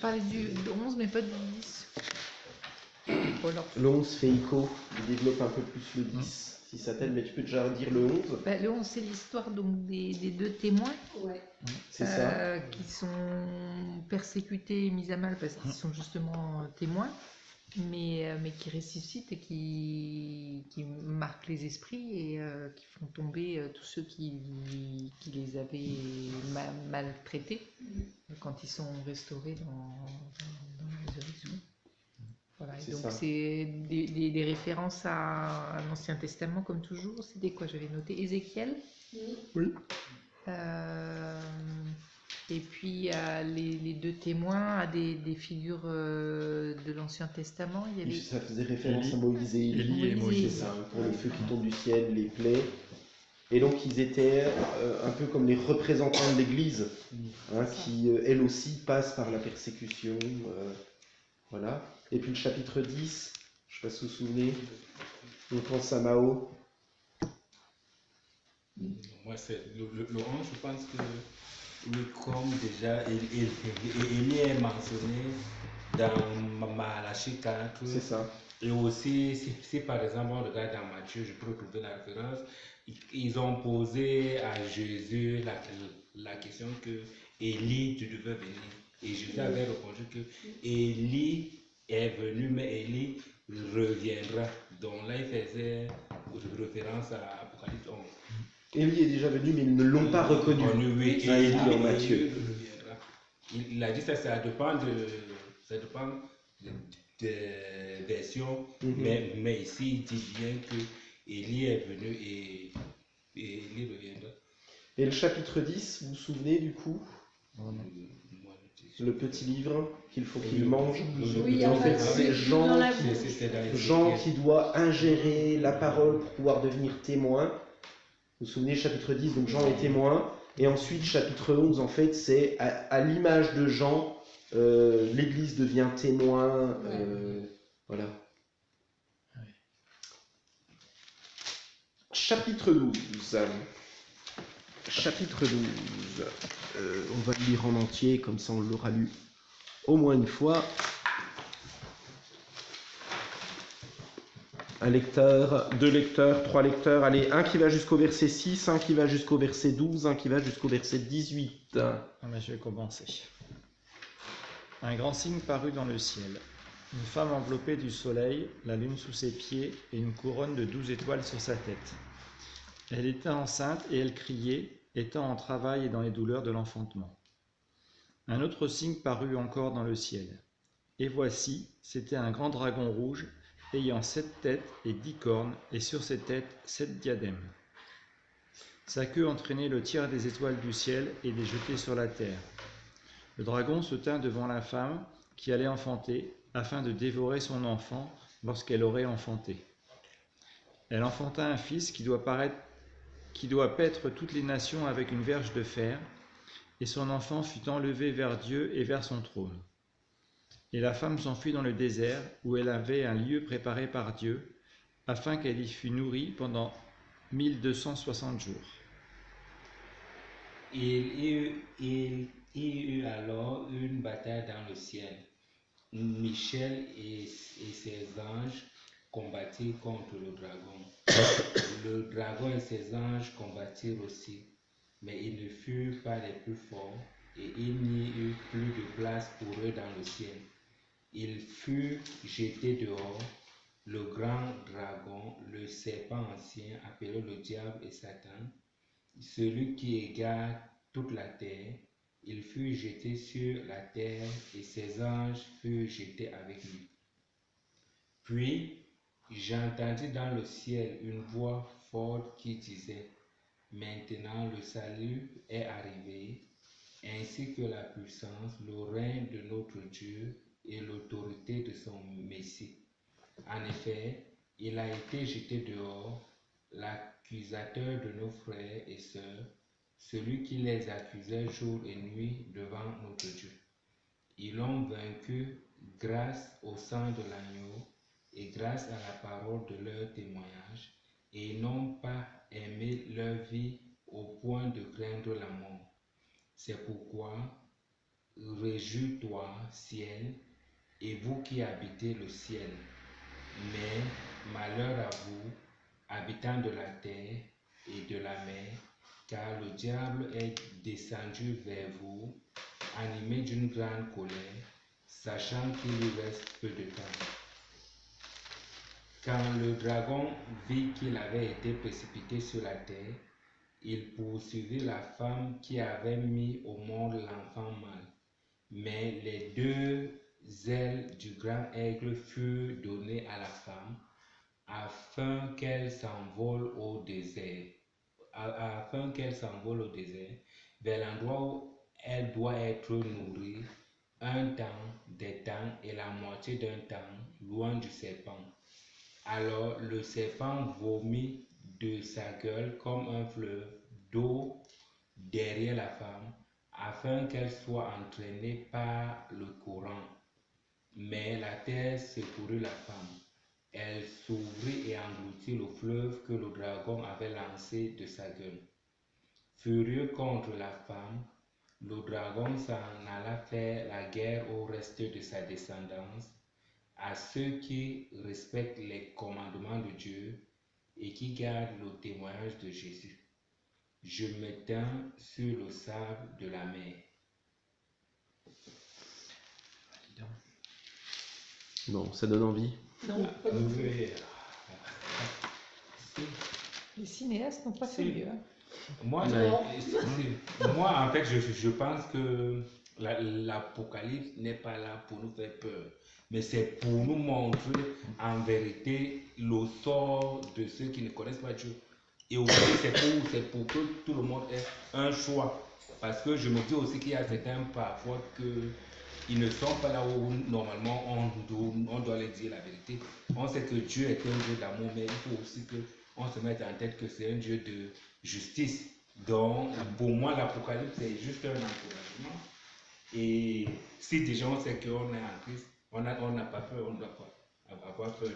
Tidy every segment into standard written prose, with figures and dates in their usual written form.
parlé du 11, mais pas du 10. Voilà. Le 11 fait écho, il développe un peu plus le 10, si ça t'aide, mais tu peux déjà dire le 11. Bah, le 11, c'est l'histoire donc des deux témoins. Ouais. C'est ça. Qui sont persécutés et mis à mal parce qu'ils sont justement témoins, mais qui ressuscitent et qui marquent les esprits et qui font tomber tous ceux qui les avaient maltraités quand ils sont restaurés dans la résurrection. Voilà, et donc c'est des références à l'Ancien Testament comme toujours. C'était quoi? J'avais noté Ézéchiel. Oui. Et puis les deux témoins à des figures de l'Ancien Testament. Il y avait... Ça faisait référence à Moïse et Élie et Moïse. C'est ça, pour le feu qui tombe du ciel, les plaies. Et donc ils étaient un peu comme les représentants de l'Église, hein, qui elle aussi passe par la persécution. Voilà. Et puis le chapitre 10, je ne sais pas si vous vous souvenez, on pense à Mao. Moi, c'est le 11, je pense que, oui, comme déjà, il est mentionné dans Malachie 4. C'est ça. Et aussi, si par exemple on regarde dans Matthieu, je peux trouver la référence, ils ont posé à Jésus la question que Élie, tu devais venir. Et Jésus avait répondu que Élie est venu, mais Élie reviendra. Donc là, il faisait référence à Apocalypse 11. Élie est déjà venu, mais ils ne l'ont pas reconnu. Oui, ça, Élie en Matthieu. Il a dit ça, ça dépend des versions, mais ici il dit bien que Élie est venu et Élie reviendra. Et le chapitre 10, vous vous souvenez du coup? Le petit livre qu'il faut qu'il mange. Oui, en fait, c'est Jean qui doit ingérer la parole pour pouvoir devenir témoin. Vous vous souvenez, chapitre 10, donc Jean est témoin. Et ensuite, chapitre 11, en fait, c'est à l'image de Jean, l'Église devient témoin. Voilà. Chapitre 12. Chapitre 12. On va le lire en entier, comme ça on l'aura lu au moins une fois. Un lecteur, deux lecteurs, trois lecteurs. Allez, un qui va jusqu'au verset 6, un qui va jusqu'au verset 12, un qui va jusqu'au verset 18. Je vais commencer. Un grand signe parut dans le ciel. Une femme enveloppée du soleil, la lune sous ses pieds et une couronne de 12 étoiles sur sa tête. Elle était enceinte et elle criait, étant en travail et dans les douleurs de l'enfantement. Un autre signe parut encore dans le ciel. Et voici, c'était un grand dragon rouge, ayant 7 têtes et 10 cornes, et sur ses têtes 7 diadèmes. Sa queue entraînait le tiers des étoiles du ciel et les jetait sur la terre. Le dragon se tint devant la femme qui allait enfanter, afin de dévorer son enfant lorsqu'elle aurait enfanté. Elle enfanta un fils qui doit paître toutes les nations avec une verge de fer, et son enfant fut enlevé vers Dieu et vers son trône. Et la femme s'enfuit dans le désert, où elle avait un lieu préparé par Dieu, afin qu'elle y fût nourrie pendant 1260 jours. Il y eut alors une bataille dans le ciel. Michel et ses anges combattirent contre le dragon. Le dragon et ses anges combattirent aussi, mais ils ne furent pas les plus forts, et il n'y eut plus de place pour eux dans le ciel. Ils furent jetés dehors, le grand dragon, le serpent ancien, appelé le diable et Satan, celui qui égare toute la terre. Il fut jeté sur la terre et ses anges furent jetés avec lui. Puis j'entendis dans le ciel une voix forte qui disait: Maintenant le salut est arrivé, ainsi que la puissance, le règne de notre Dieu et l'autorité de son Messie. En effet, il a été jeté dehors, l'accusateur de nos frères et sœurs, celui qui les accusait jour et nuit devant notre Dieu. Ils l'ont vaincu grâce au sang de l'agneau et grâce à la parole de leur témoignage, et ils n'ont pas aimé leur vie au point de craindre la mort. C'est pourquoi réjouis-toi, ciel, et vous qui habitez le ciel. Mais malheur à vous, habitants de la terre et de la mer, car le diable est descendu vers vous, animé d'une grande colère, sachant qu'il lui reste peu de temps. Quand le dragon vit qu'il avait été précipité sur la terre, il poursuivit la femme qui avait mis au monde l'enfant mâle. Mais les deux ailes du grand aigle furent données à la femme, afin qu'elle s'envole au désert, vers l'endroit où elle doit être nourrie, un temps, des temps et la moitié d'un temps, loin du serpent. Alors le serpent vomit de sa gueule comme un fleuve d'eau derrière la femme, afin qu'elle soit entraînée par le courant. Mais la terre secourut la femme. Elle s'ouvrit et engloutit le fleuve que le dragon avait lancé de sa gueule. Furieux contre la femme, le dragon s'en alla faire la guerre au reste de sa descendance, à ceux qui respectent les commandements de Dieu et qui gardent le témoignage de Jésus. Je m'étends sur le sable de la mer. Non, ça donne envie. Non, pas du tout. Oui. Les cinéastes n'ont pas fait mieux. Hein. Moi, en fait, je pense que l'Apocalypse n'est pas là pour nous faire peur, mais c'est pour nous montrer en vérité le sort de ceux qui ne connaissent pas Dieu. Et aussi, c'est pour que tout le monde ait un choix. Parce que je me dis aussi qu'il y a certains parfois qu'ils ne sont pas là où normalement on doit leur dire la vérité. On sait que Dieu est un Dieu d'amour, mais il faut aussi qu'on se mette en tête que c'est un Dieu de justice. Donc, pour moi, l'Apocalypse, c'est juste un encouragement. Et si déjà on sait qu'on est en Christ, on n'a pas peur, on ne doit pas avoir peur de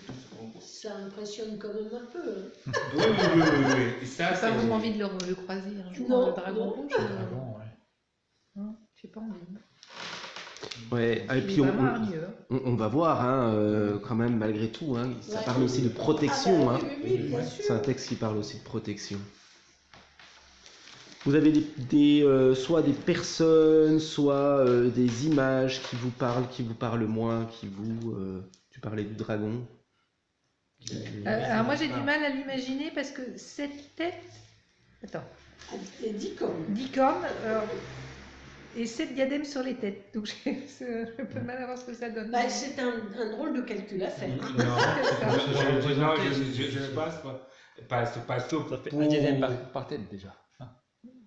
tout ce qu'on voit. Ça impressionne quand même un peu. Hein. Oui. Et ça, j'ai pas vraiment envie de le croiser. Hein. Non, le dragon rouge. Dragon, ouais. Non, j'ai pas envie. Ouais, et puis on va voir, hein, quand même, malgré tout, hein, ça parle aussi de protection. Ah bah, oui, bien sûr. C'est un texte qui parle aussi de protection. Vous avez soit des personnes, soit des images qui vous parlent moins, tu parlais du dragon. Alors moi j'ai du mal à l'imaginer parce que cette tête... Attends. 10 cornes. 10 cornes et 7 diadèmes sur les têtes. Donc j'ai un peu mal à voir ce que ça donne. Bah, c'est un drôle de calcul à faire. Non, je ne pense pas. Parce que ça fait un diadème par tête déjà.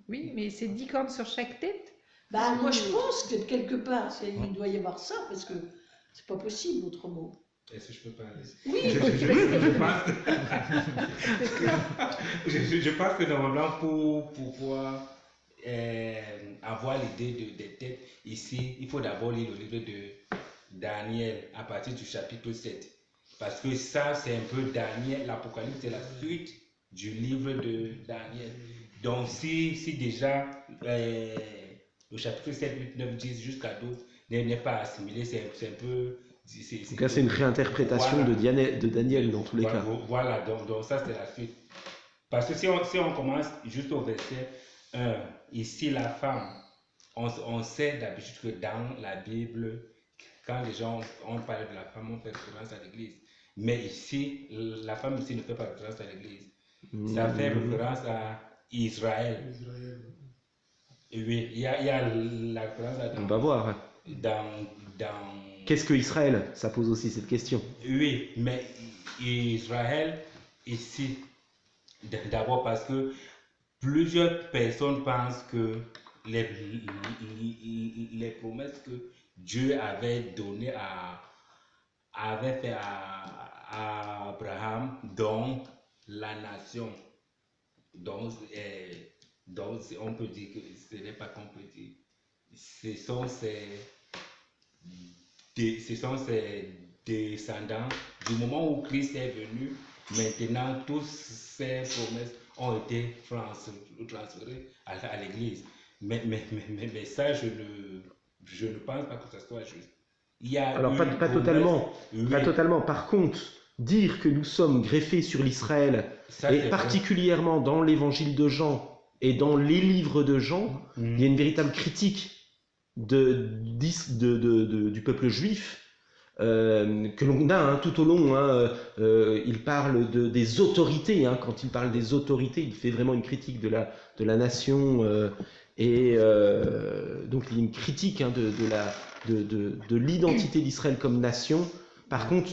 Oui, mais c'est 10 cornes sur chaque tête. Bah, moi je pense que quelque part, il doit y avoir ça, parce que c'est pas possible autrement. Est-ce que je peux parler? Oui, je pense que normalement, pour pouvoir avoir l'idée des têtes, ici, il faut d'abord lire le livre de Daniel à partir du chapitre 7. Parce que ça, c'est un peu Daniel, l'Apocalypse, c'est la suite du livre de Daniel. Donc, si déjà le chapitre 7, 8, 9, 10 jusqu'à 12 n'est pas assimilé, c'est un peu... Donc là, c'est une réinterprétation voilà. de Daniel dans tous les cas. Voilà, donc ça c'est la suite. Parce que si on commence juste au verset 1, ici la femme, on sait d'habitude que dans la Bible, quand les gens on parle de la femme, on fait référence à l'église. Mais ici, la femme ici ne fait pas référence à l'église. Ça fait référence à Israël. Oui, il y a la référence à... On va voir. Qu'est-ce que Israël? Ça pose aussi cette question. Oui, mais Israël, ici, d'abord parce que plusieurs personnes pensent que les promesses que Dieu avait données avait fait à Abraham, donc la nation. Donc on peut dire que ce n'est pas complété. Ce sont ses descendants. Du moment où Christ est venu, maintenant toutes ces promesses ont été transférées à l'Église. Mais ça, je ne pense pas que ça soit juste. Il y a Alors, pas totalement. Pas totalement. Par contre, dire que nous sommes greffés sur l'Israël, et particulièrement dans l'évangile de Jean et dans les livres de Jean, il y a une véritable critique du peuple juif que l'on a tout au long. Il parle des autorités. Quand il parle des autorités, il fait vraiment une critique de la nation. Donc il y a une critique de l'identité d'Israël comme nation. Par contre,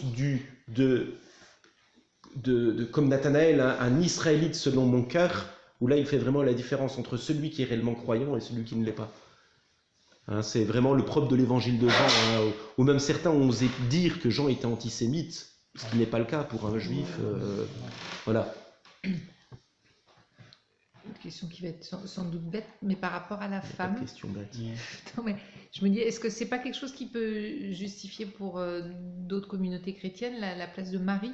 comme Nathanaël, un Israélite selon mon cœur, où là il fait vraiment la différence entre celui qui est réellement croyant et celui qui ne l'est pas. C'est vraiment le propre de l'évangile de Jean, où même certains ont osé dire que Jean était antisémite, ce qui n'est pas le cas pour un juif. Voilà. Une question qui va être sans doute bête, mais par rapport à la femme. Pas de question bête. Non, mais je me dis, est-ce que c'est pas quelque chose qui peut justifier pour d'autres communautés chrétiennes la place de Marie,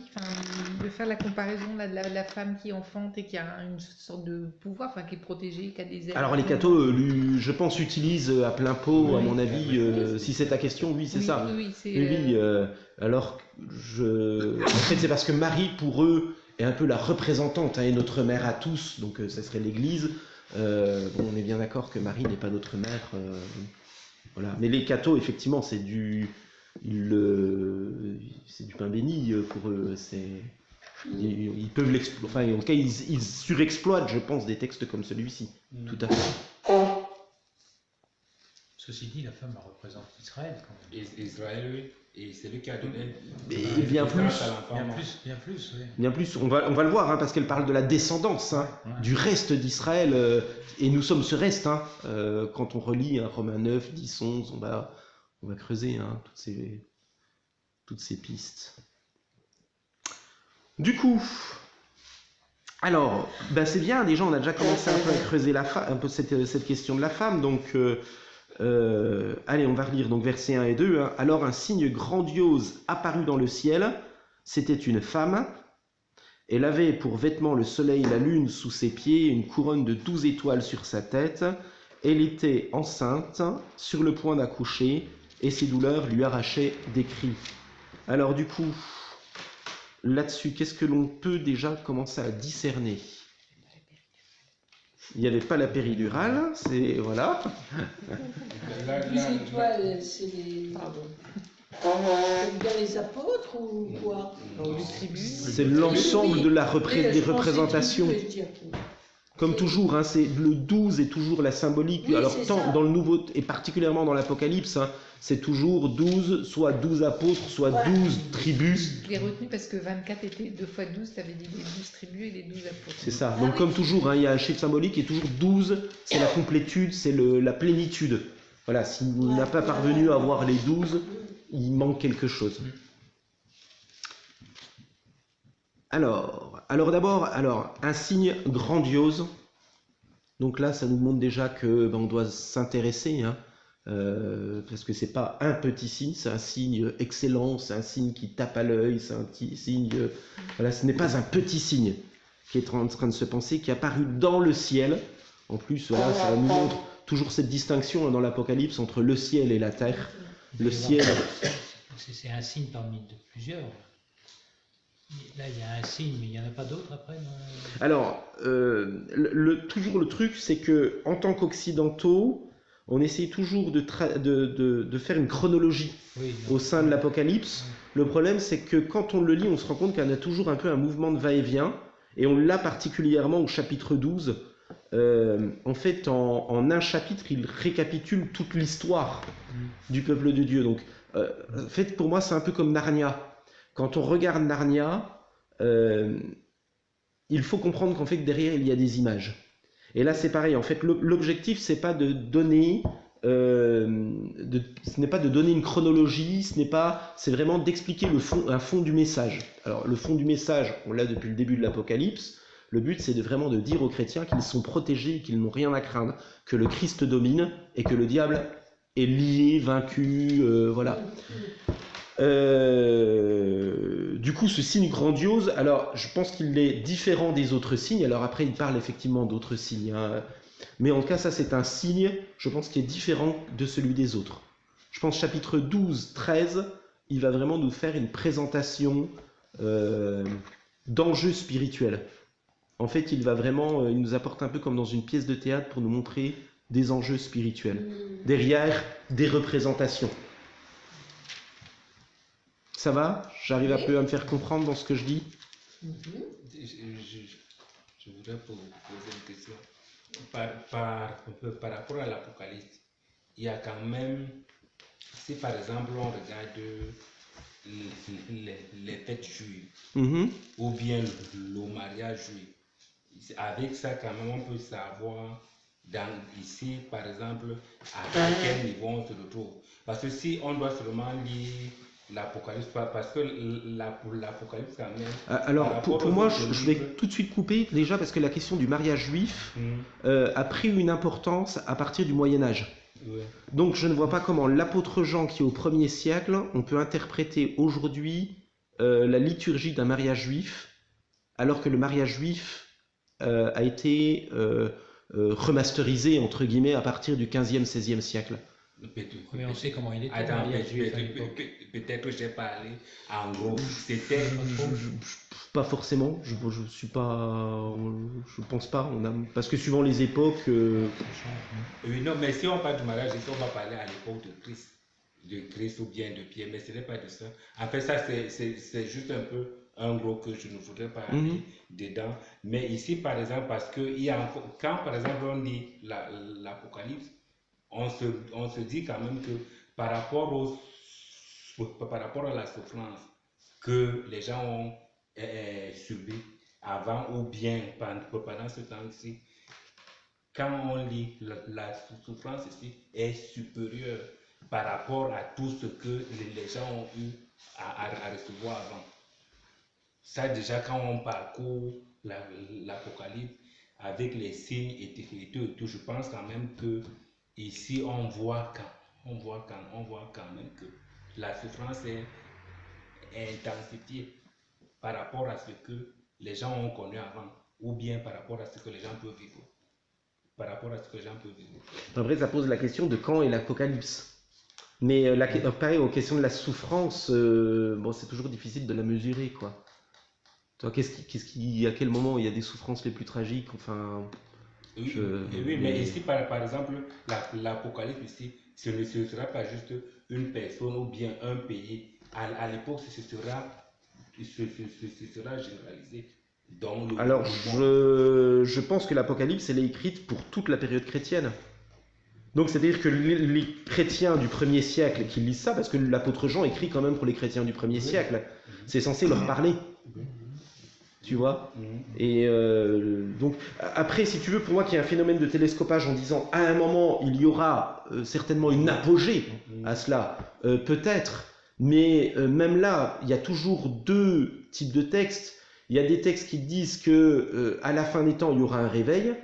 de faire la comparaison là, de la femme qui enfante et qui a une sorte de pouvoir, qui est protégée, qui a des ailes. Alors les cathos, je pense, utilisent à plein pot, à mon avis, si c'est ta question, oui, c'est ça. Oui, alors, en fait, c'est parce que Marie, pour eux, est un peu la représentante, et notre mère à tous, donc ça serait l'Église. On est bien d'accord que Marie n'est pas notre mère. Voilà. Mais les cathos, effectivement, c'est du pain béni pour eux. Ils peuvent l'exploiter. Enfin, en tout cas, ils surexploitent, je pense, des textes comme celui-ci. Tout à fait. Ceci dit, la femme représente Israël quand même. Israël, oui. Et c'est lui qui a donné. Bien plus. Bien plus. On va le voir, parce qu'elle parle de la descendance, du reste d'Israël. Et nous sommes ce reste. Quand on relit Romains 9, 10, 11, on va creuser toutes ces pistes. Du coup, alors, c'est bien. Déjà, on a déjà commencé un peu à creuser un peu cette question de la femme. Donc, allez, on va relire donc versets 1 et 2. Alors un signe grandiose apparut dans le ciel. C'était une femme. Elle avait pour vêtement le soleil, la lune sous ses pieds, une couronne de 12 étoiles sur sa tête. Elle était enceinte, sur le point d'accoucher, et ses douleurs lui arrachaient des cris. Alors du coup, là-dessus, qu'est-ce que l'on peut déjà commencer à discerner ? Il n'y avait pas la péridurale, c'est... Voilà. Les étoiles, c'est les... bien les apôtres ou quoi? C'est l'ensemble de des représentations. Comme toujours, c'est le 12 est toujours la symbolique. Oui, alors tant dans le Nouveau, et particulièrement dans l'Apocalypse, c'est toujours 12, soit 12 apôtres, soit 12 tribus. Je l'ai retenu parce que 24 était 2 fois 12, tu avais dit les 12 tribus et les 12 apôtres. C'est ça. Donc comme toujours, il y a un chiffre symbolique et toujours 12, c'est la complétude, c'est la plénitude. Voilà, si on n'a pas parvenu à voir les 12, il manque quelque chose. Alors d'abord, un signe grandiose. Donc là, ça nous montre déjà que on doit s'intéresser, parce que c'est pas un petit signe, c'est un signe excellent, c'est un signe qui tape à l'œil, c'est un signe. Voilà, ce n'est pas un petit signe qui est en train de se penser, qui est apparu dans le ciel. En plus, voilà, ça nous montre toujours cette distinction dans l'Apocalypse entre le ciel et la terre. Le ciel. C'est un signe parmi plusieurs. Là, il y a un signe, mais il n'y en a pas d'autres après. Alors, toujours le truc, c'est que en tant qu'occidentaux, on essaye toujours de faire une chronologie au sein de l'Apocalypse. Le problème, c'est que quand on le lit, on se rend compte qu'il y en a toujours un peu un mouvement de va-et-vient, et on l'a particulièrement au chapitre 12. En fait, en un chapitre, il récapitule toute l'histoire du peuple de Dieu. Donc, en fait, pour moi, c'est un peu comme Narnia. Quand on regarde Narnia, il faut comprendre qu'en fait, derrière, il y a des images. Et là, c'est pareil. En fait, l'objectif, c'est pas de donner, ce n'est pas de donner une chronologie, c'est vraiment d'expliquer un fond du message. Alors, le fond du message, on l'a depuis le début de l'Apocalypse. Le but, c'est vraiment de dire aux chrétiens qu'ils sont protégés, qu'ils n'ont rien à craindre, que le Christ domine et que le diable est lié, vaincu, voilà. Du coup, ce signe grandiose, alors je pense qu'il est différent des autres signes. Alors après, il parle effectivement d'autres signes. Mais en tout cas, ça c'est un signe, je pense, qui est différent de celui des autres. Je pense chapitre 12, 13, il va vraiment nous faire une présentation d'enjeux spirituels. En fait, il nous apporte un peu comme dans une pièce de théâtre pour nous montrer des enjeux spirituels. Derrière, des représentations. Ça va? J'arrive un peu à me faire comprendre dans ce que je dis? Je voudrais poser une question. Par rapport à l'Apocalypse, il y a quand même, si par exemple on regarde les fêtes juives, ou bien le mariage juif, avec ça quand même on peut savoir ici par exemple à quel niveau on se retrouve. Parce que si on doit seulement lire l'Apocalypse, parce que l'Apocalypse quand même... Alors pour moi, je vais tout de suite couper déjà parce que la question du mariage juif a pris une importance à partir du Moyen-Âge. Ouais. Donc je ne vois pas comment l'apôtre Jean qui est au 1er siècle, on peut interpréter aujourd'hui la liturgie d'un mariage juif, alors que le mariage juif a été remasterisé entre guillemets à partir du 15e, 16e siècle. Mais on sait comment il était. Attends, peut-être que j'ai parlé en gros. C'était... Pas forcément, je pense pas, parce que suivant les époques... Oui, non, mais si on parle du mariage, on va parler à l'époque de Christ ou bien de Pierre, mais ce n'est pas de ça. En fait, ça, c'est juste un peu un gros que je ne voudrais pas aller dedans. Mais ici, par exemple, parce que quand, par exemple, on lit l'Apocalypse, on se dit quand même que par rapport à la souffrance que les gens ont subi avant ou bien pendant ce temps-ci, quand on lit la souffrance ici est supérieure par rapport à tout ce que les gens ont eu à recevoir avant. Ça déjà quand on parcourt l'Apocalypse avec les signes et tout, je pense quand même que ici on voit quand même que la souffrance est intensifiée par rapport à ce que les gens ont connu avant, ou bien par rapport à ce que les gens peuvent vivre. Après, ça pose la question de quand est l'Apocalypse. Mais pareil, aux questions de la souffrance, c'est toujours difficile de la mesurer, quoi. Toi, à quel moment il y a des souffrances les plus tragiques, enfin... Oui, mais ici, par exemple, l'Apocalypse ici, ce ne sera pas juste une personne ou bien un pays. À l'époque, ce sera généralisé. Alors, je pense que l'Apocalypse, elle est écrite pour toute la période chrétienne. Donc, c'est-à-dire que les chrétiens du 1er siècle qui lisent ça, parce que l'apôtre Jean écrit quand même pour les chrétiens du 1er siècle, c'est censé leur parler. Tu vois? Et donc, après, si tu veux, pour moi, qu'il y a un phénomène de télescopage en disant, à un moment, il y aura certainement une apogée à cela, peut-être, mais même là, il y a toujours deux types de textes. Il y a des textes qui disent que à la fin des temps, il y aura un réveil,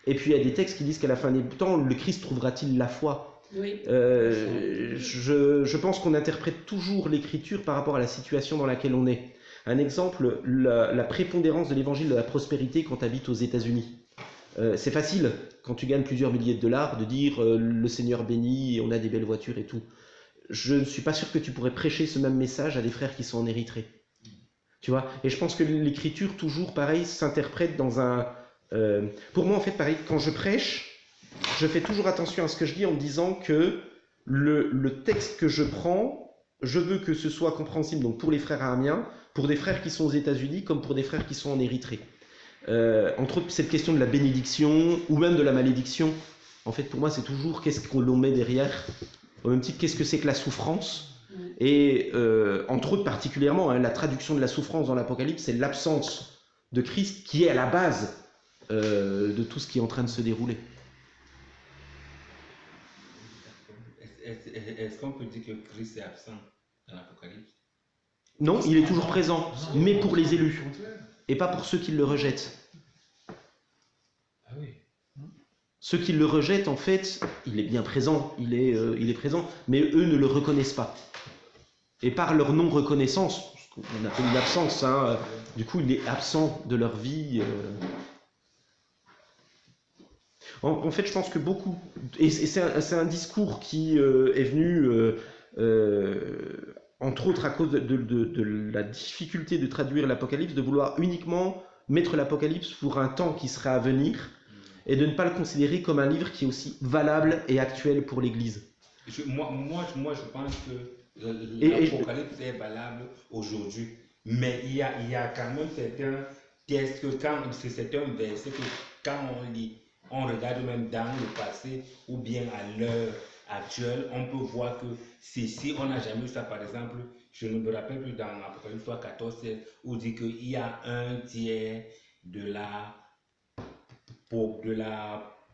et puis il y a des textes qui disent qu'à la fin des temps, le Christ trouvera-t-il la foi? Oui. Je pense qu'on interprète toujours l'Écriture par rapport à la situation dans laquelle on est. Un exemple, la prépondérance de l'évangile de la prospérité quand tu habites aux États-Unis. C'est facile, quand tu gagnes plusieurs milliers de dollars, de dire le Seigneur bénit, on a des belles voitures et tout. Je ne suis pas sûr que tu pourrais prêcher ce même message à des frères qui sont en Érythrée. Tu vois? Et je pense que l'écriture, toujours pareil, s'interprète dans un... Pour moi, en fait, pareil, quand je prêche, je fais toujours attention à ce que je dis en me disant que le texte que je prends, je veux que ce soit compréhensible donc pour les frères araméens, pour des frères qui sont aux États-Unis, comme pour des frères qui sont en Érythrée. Entre autres, cette question de la bénédiction, ou même de la malédiction, en fait, pour moi, c'est toujours qu'est-ce qu'on met derrière. Au même titre, qu'est-ce que c'est que la souffrance? Et entre autres, particulièrement, la traduction de la souffrance dans l'Apocalypse, c'est l'absence de Christ qui est à la base de tout ce qui est en train de se dérouler. Est-ce qu'on peut dire que Christ est absent dans l'Apocalypse? Non, il est toujours présent, mais pour les élus, et pas pour ceux qui le rejettent. Ah oui. Ceux qui le rejettent, en fait, il est bien présent, il est présent, mais eux ne le reconnaissent pas. Et par leur non-reconnaissance, ce qu'on appelle une absence, du coup, il est absent de leur vie. En fait, je pense que beaucoup, et c'est un discours qui est venu, entre autres à cause de la difficulté de traduire l'Apocalypse, de vouloir uniquement mettre l'Apocalypse pour un temps qui serait à venir, et de ne pas le considérer comme un livre qui est aussi valable et actuel pour l'Église. Moi, je pense que l'Apocalypse est valable aujourd'hui, mais il y a quand même certains textes que c'est certains versets que quand on lit, on regarde même dans le passé ou bien à l'heure actuelle, on peut voir que si on n'a jamais vu ça, par exemple, je ne me rappelle plus dans l'Apocalypse 14, où dit qu'il y a un tiers de la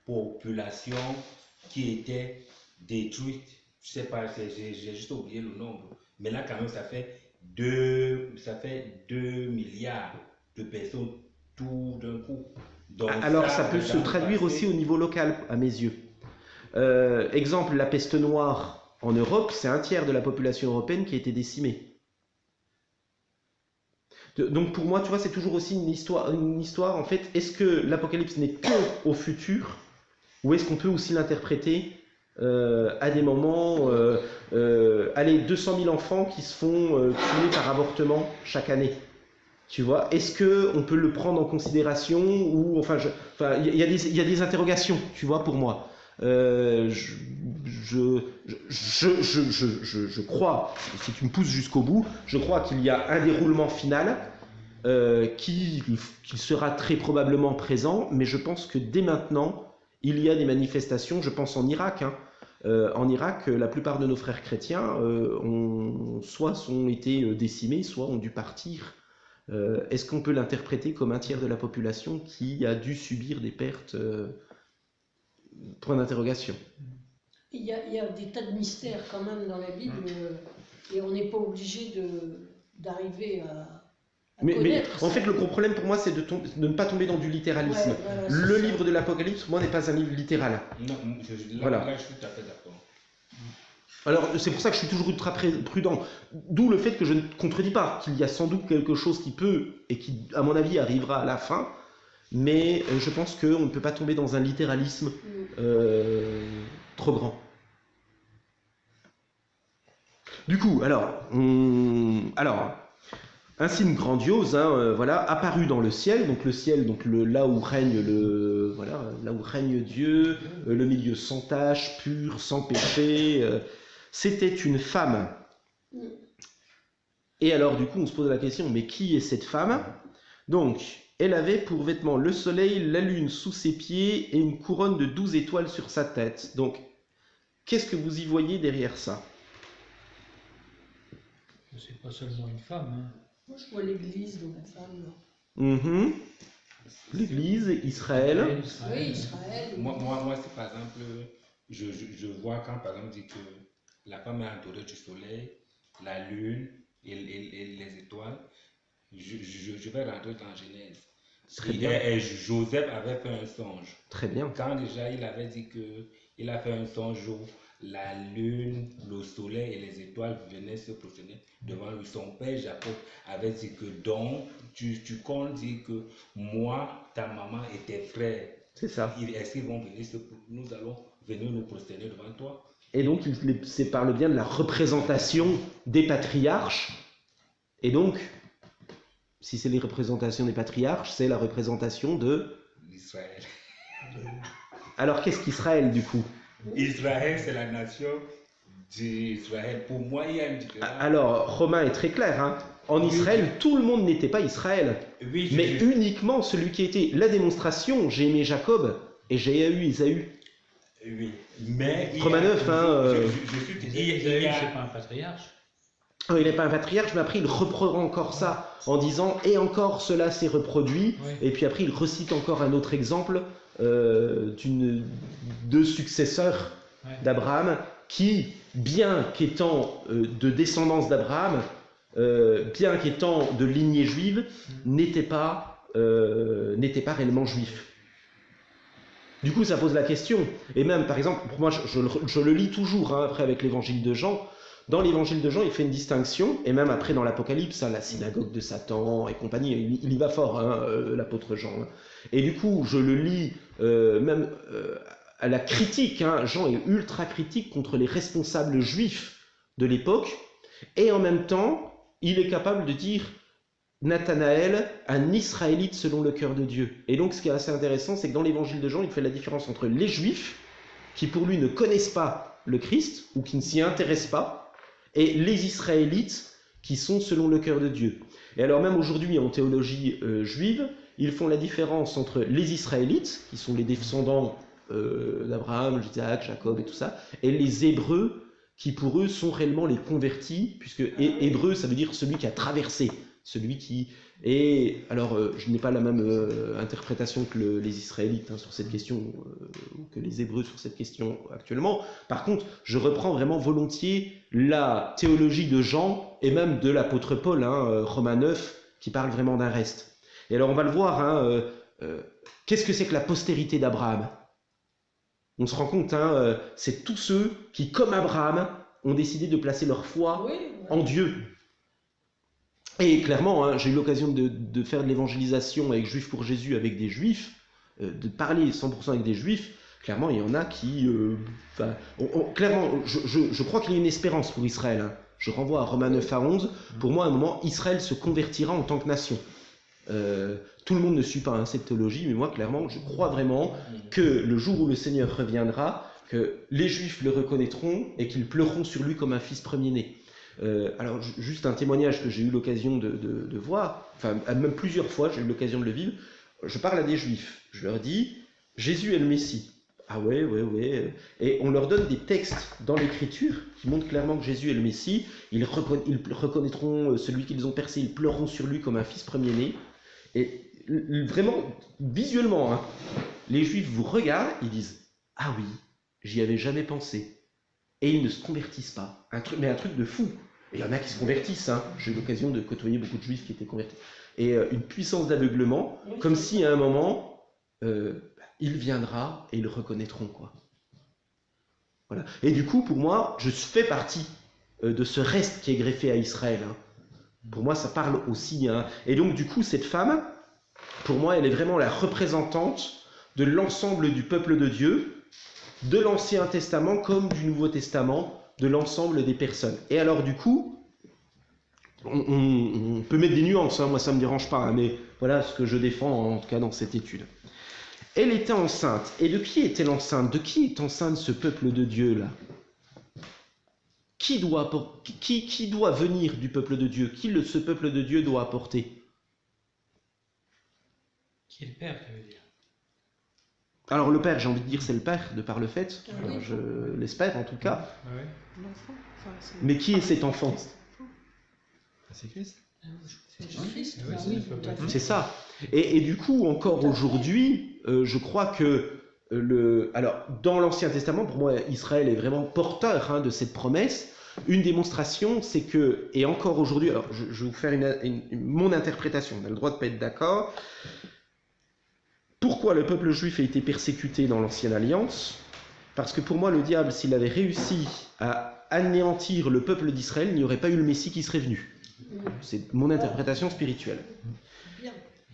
population qui était détruite. Je sais pas, j'ai juste oublié le nombre. Mais là, quand même, ça fait 2 milliards de personnes tout d'un coup. Donc, alors, ça peut se traduire aussi au niveau local, à mes yeux. Exemple, la peste noire en Europe, c'est un tiers de la population européenne qui a été décimée. Donc pour moi, tu vois, c'est toujours aussi une histoire en fait, est-ce que l'Apocalypse n'est que au futur, ou est-ce qu'on peut aussi l'interpréter à des moments, allez, 200 000 enfants qui se font tuer par avortement chaque année, tu vois, est-ce qu'on peut le prendre en considération, ou, enfin, il y a des interrogations, tu vois, pour moi. Je crois, si tu me pousses jusqu'au bout, je crois qu'il y a un déroulement final qui sera très probablement présent, mais je pense que dès maintenant, il y a des manifestations, je pense en Irak. En Irak, la plupart de nos frères chrétiens soit ont été décimés, soit ont dû partir. Est-ce qu'on peut l'interpréter comme un tiers de la population qui a dû subir des pertes Point d'interrogation. Il y a des tas de mystères quand même dans la Bible et on n'est pas obligé d'arriver à mais en fait, le gros problème pour moi, c'est de ne pas tomber dans du littéralisme. Ouais, voilà, le livre de l'Apocalypse, pour moi, n'est pas un livre littéral. Non, là, je suis tout à fait d'accord. Alors, c'est pour ça que je suis toujours ultra prudent. D'où le fait que je ne contredis pas qu'il y a sans doute quelque chose qui peut, et qui, à mon avis, arrivera à la fin. Mais je pense qu'on ne peut pas tomber dans un littéralisme trop grand. Du coup, alors un signe grandiose, voilà, apparu dans le ciel. Donc le ciel, donc là où règne là où règne Dieu, le milieu sans tache, pur, sans péché. C'était une femme. Et alors, du coup, on se pose la question, mais qui est cette femme? Donc, elle avait pour vêtements le soleil, la lune sous ses pieds et une couronne de 12 étoiles sur sa tête. Donc, qu'est-ce que vous y voyez derrière ça? C'est pas seulement une femme. Moi, je vois l'Église dans la femme. L'Église, Israël. Oui, Israël. Moi c'est par exemple, je vois quand par exemple dit que la femme est entourée du soleil, la lune et les étoiles. Je vais rentrer dans Genèse. Très bien. Et Joseph avait fait un songe. Très bien. Quand déjà il avait dit qu'il a fait un songe où la lune, le soleil et les étoiles venaient se prosterner devant lui. Son père Jacob avait dit que donc tu comptes dire que moi, ta maman et tes frères, c'est ça. Est-ce qu'ils vont venir nous allons venir nous prosterner devant toi? Et donc il parle bien de la représentation des patriarches. Et donc, si c'est les représentations des patriarches, c'est la représentation de l'Israël. Alors qu'est-ce qu'Israël du coup? Israël, c'est la nation d'Israël. Pour moi, il y a une différence. Alors, Romain est très clair. En Israël, tout le monde n'était pas Israël. Oui, mais uniquement celui qui était la démonstration. J'ai aimé Jacob et j'ai eu Ésaü. Oui, mais... Romain 9, Ésaü, c'est pas un patriarche. Oh, il n'est pas un patriarche, mais après il reprend encore ça en disant « et encore cela s'est reproduit oui. ». Et puis après il recite encore un autre exemple de successeurs d'Abraham qui, bien qu'étant de descendance d'Abraham, bien qu'étant de lignée juive, n'était pas réellement juif. Du coup, ça pose la question. Et même, par exemple, pour moi, je le lis toujours, après avec l'évangile de Jean, dans l'évangile de Jean, il fait une distinction, et même après dans l'Apocalypse, la synagogue de Satan et compagnie, il y va fort, l'apôtre Jean. Et du coup, je le lis même à la critique, Jean est ultra critique contre les responsables juifs de l'époque, et en même temps, il est capable de dire Nathanaël, un Israélite selon le cœur de Dieu. Et donc ce qui est assez intéressant, c'est que dans l'évangile de Jean, il fait la différence entre les Juifs, qui pour lui ne connaissent pas le Christ, ou qui ne s'y intéressent pas, et les Israélites, qui sont selon le cœur de Dieu. Et alors même aujourd'hui, en théologie juive, ils font la différence entre les Israélites, qui sont les descendants d'Abraham, d'Isaac, Jacob et tout ça, et les Hébreux, qui pour eux sont réellement les convertis, puisque Hébreu, ça veut dire celui qui a traversé. Celui qui est... Alors, je n'ai pas la même interprétation que les Israélites sur cette question, ou que les Hébreux sur cette question actuellement. Par contre, je reprends vraiment volontiers la théologie de Jean, et même de l'apôtre Paul, Romains 9, qui parle vraiment d'un reste. Et alors, on va le voir, qu'est-ce que c'est que la postérité d'Abraham? On se rend compte, c'est tous ceux qui, comme Abraham, ont décidé de placer leur foi en Dieu. Et clairement, j'ai eu l'occasion de faire de l'évangélisation avec Juifs pour Jésus, avec des Juifs, de parler 100% avec des Juifs. Clairement, il y en a qui... clairement, je crois qu'il y a une espérance pour Israël. Je renvoie à Romains 9 à 11. Pour moi, à un moment, Israël se convertira en tant que nation. Tout le monde ne suit pas cette théologie, mais moi, clairement, je crois vraiment que le jour où le Seigneur reviendra, que les Juifs le reconnaîtront et qu'ils pleureront sur lui comme un fils premier-né. Alors, juste un témoignage que j'ai eu l'occasion de voir, enfin, même plusieurs fois, j'ai eu l'occasion de le vivre. Je parle à des Juifs, je leur dis, Jésus est le Messie. Ah ouais. Et on leur donne des textes dans l'Écriture qui montrent clairement que Jésus est le Messie. Ils reconnaîtront celui qu'ils ont percé, ils pleureront sur lui comme un fils premier-né. Et vraiment, visuellement, les Juifs vous regardent, ils disent, ah oui, j'y avais jamais pensé. Et ils ne se convertissent pas. Mais un truc de fou. Et il y en a qui se convertissent. J'ai eu l'occasion de côtoyer beaucoup de Juifs qui étaient convertis. Et une puissance d'aveuglement, comme si à un moment, il viendra et ils le reconnaîtront, quoi. Voilà. Et du coup, pour moi, je fais partie de ce reste qui est greffé à Israël. Pour moi, ça parle aussi. Et donc, du coup, cette femme, pour moi, elle est vraiment la représentante de l'ensemble du peuple de Dieu, de l'Ancien Testament comme du Nouveau Testament, de l'ensemble des personnes. Et alors, du coup, on peut mettre des nuances, moi ça ne me dérange pas, mais voilà ce que je défends en tout cas dans cette étude. Elle était enceinte. Et de qui est-elle enceinte? De qui est enceinte ce peuple de Dieu là? Qui doit venir du peuple de Dieu? Ce peuple de Dieu doit apporter? Qui est le Père, ça veut dire. Alors le Père, j'ai envie de dire c'est le Père, de par le fait, je l'espère en tout cas. Ouais. L'enfant, Mais qui est cet enfant? C'est Christ. C'est ça. Et du coup, encore aujourd'hui, je crois que alors, dans l'Ancien Testament, pour moi, Israël est vraiment porteur de cette promesse. Une démonstration, c'est que, et encore aujourd'hui, alors je vais vous faire mon interprétation, on a le droit de ne pas être d'accord. Pourquoi le peuple juif a été persécuté dans l'Ancienne Alliance? Parce que pour moi, le diable, s'il avait réussi à anéantir le peuple d'Israël, il n'y aurait pas eu le Messie qui serait venu. C'est mon interprétation spirituelle.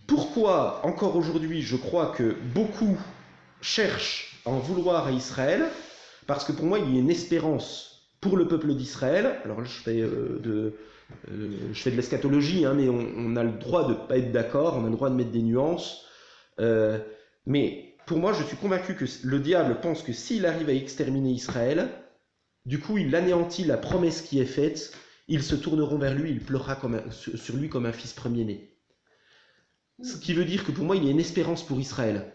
Pourquoi, encore aujourd'hui, je crois que beaucoup cherchent à en vouloir à Israël? Parce que pour moi, il y a une espérance pour le peuple d'Israël. Alors là, je fais de l'eschatologie, mais on a le droit de ne pas être d'accord, on a le droit de mettre des nuances. Mais pour moi, je suis convaincu que le diable pense que s'il arrive à exterminer Israël, du coup, il anéantit la promesse qui est faite, ils se tourneront vers lui, il pleurera sur lui comme un fils premier-né. Ce qui veut dire que pour moi, il y a une espérance pour Israël.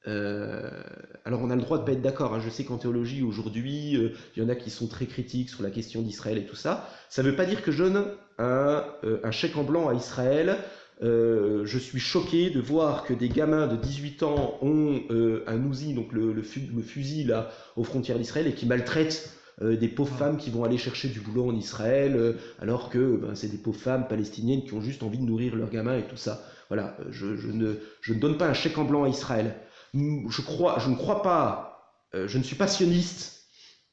Alors, on a le droit de ne pas être d'accord. Je sais qu'en théologie, aujourd'hui, il y en a qui sont très critiques sur la question d'Israël et tout ça. Ça ne veut pas dire que je donne un chèque en blanc à Israël. Je suis choqué de voir que des gamins de 18 ans ont un Uzi, donc le fusil là, aux frontières d'Israël, et qui maltraitent des pauvres femmes qui vont aller chercher du boulot en Israël, alors que c'est des pauvres femmes palestiniennes qui ont juste envie de nourrir leurs gamins et tout ça. Voilà, je ne donne pas un chèque en blanc à Israël. Je ne suis pas sioniste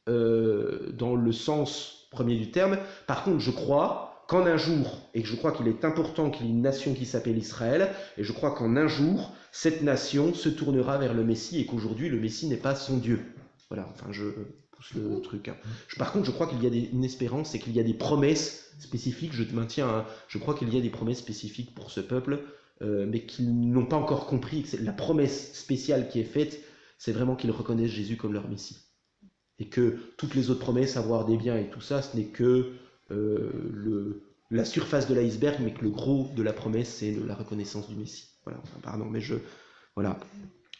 dans le sens premier du terme. Par contre, je crois qu'en un jour, et que je crois qu'il est important qu'il y ait une nation qui s'appelle Israël, et je crois qu'en un jour, cette nation se tournera vers le Messie, et qu'aujourd'hui, le Messie n'est pas son Dieu. Voilà, enfin, je pousse le truc. Hein. Par contre, je crois qu'il y a une espérance et qu'il y a des promesses spécifiques, je te maintiens, hein, je crois qu'il y a des promesses spécifiques pour ce peuple, mais qu'ils n'ont pas encore compris, que la promesse spéciale qui est faite, c'est vraiment qu'ils reconnaissent Jésus comme leur Messie. Et que toutes les autres promesses, avoir des biens et tout ça, ce n'est que la surface de l'iceberg, mais que le gros de la promesse, c'est la reconnaissance du Messie. Voilà, enfin, pardon, mais voilà.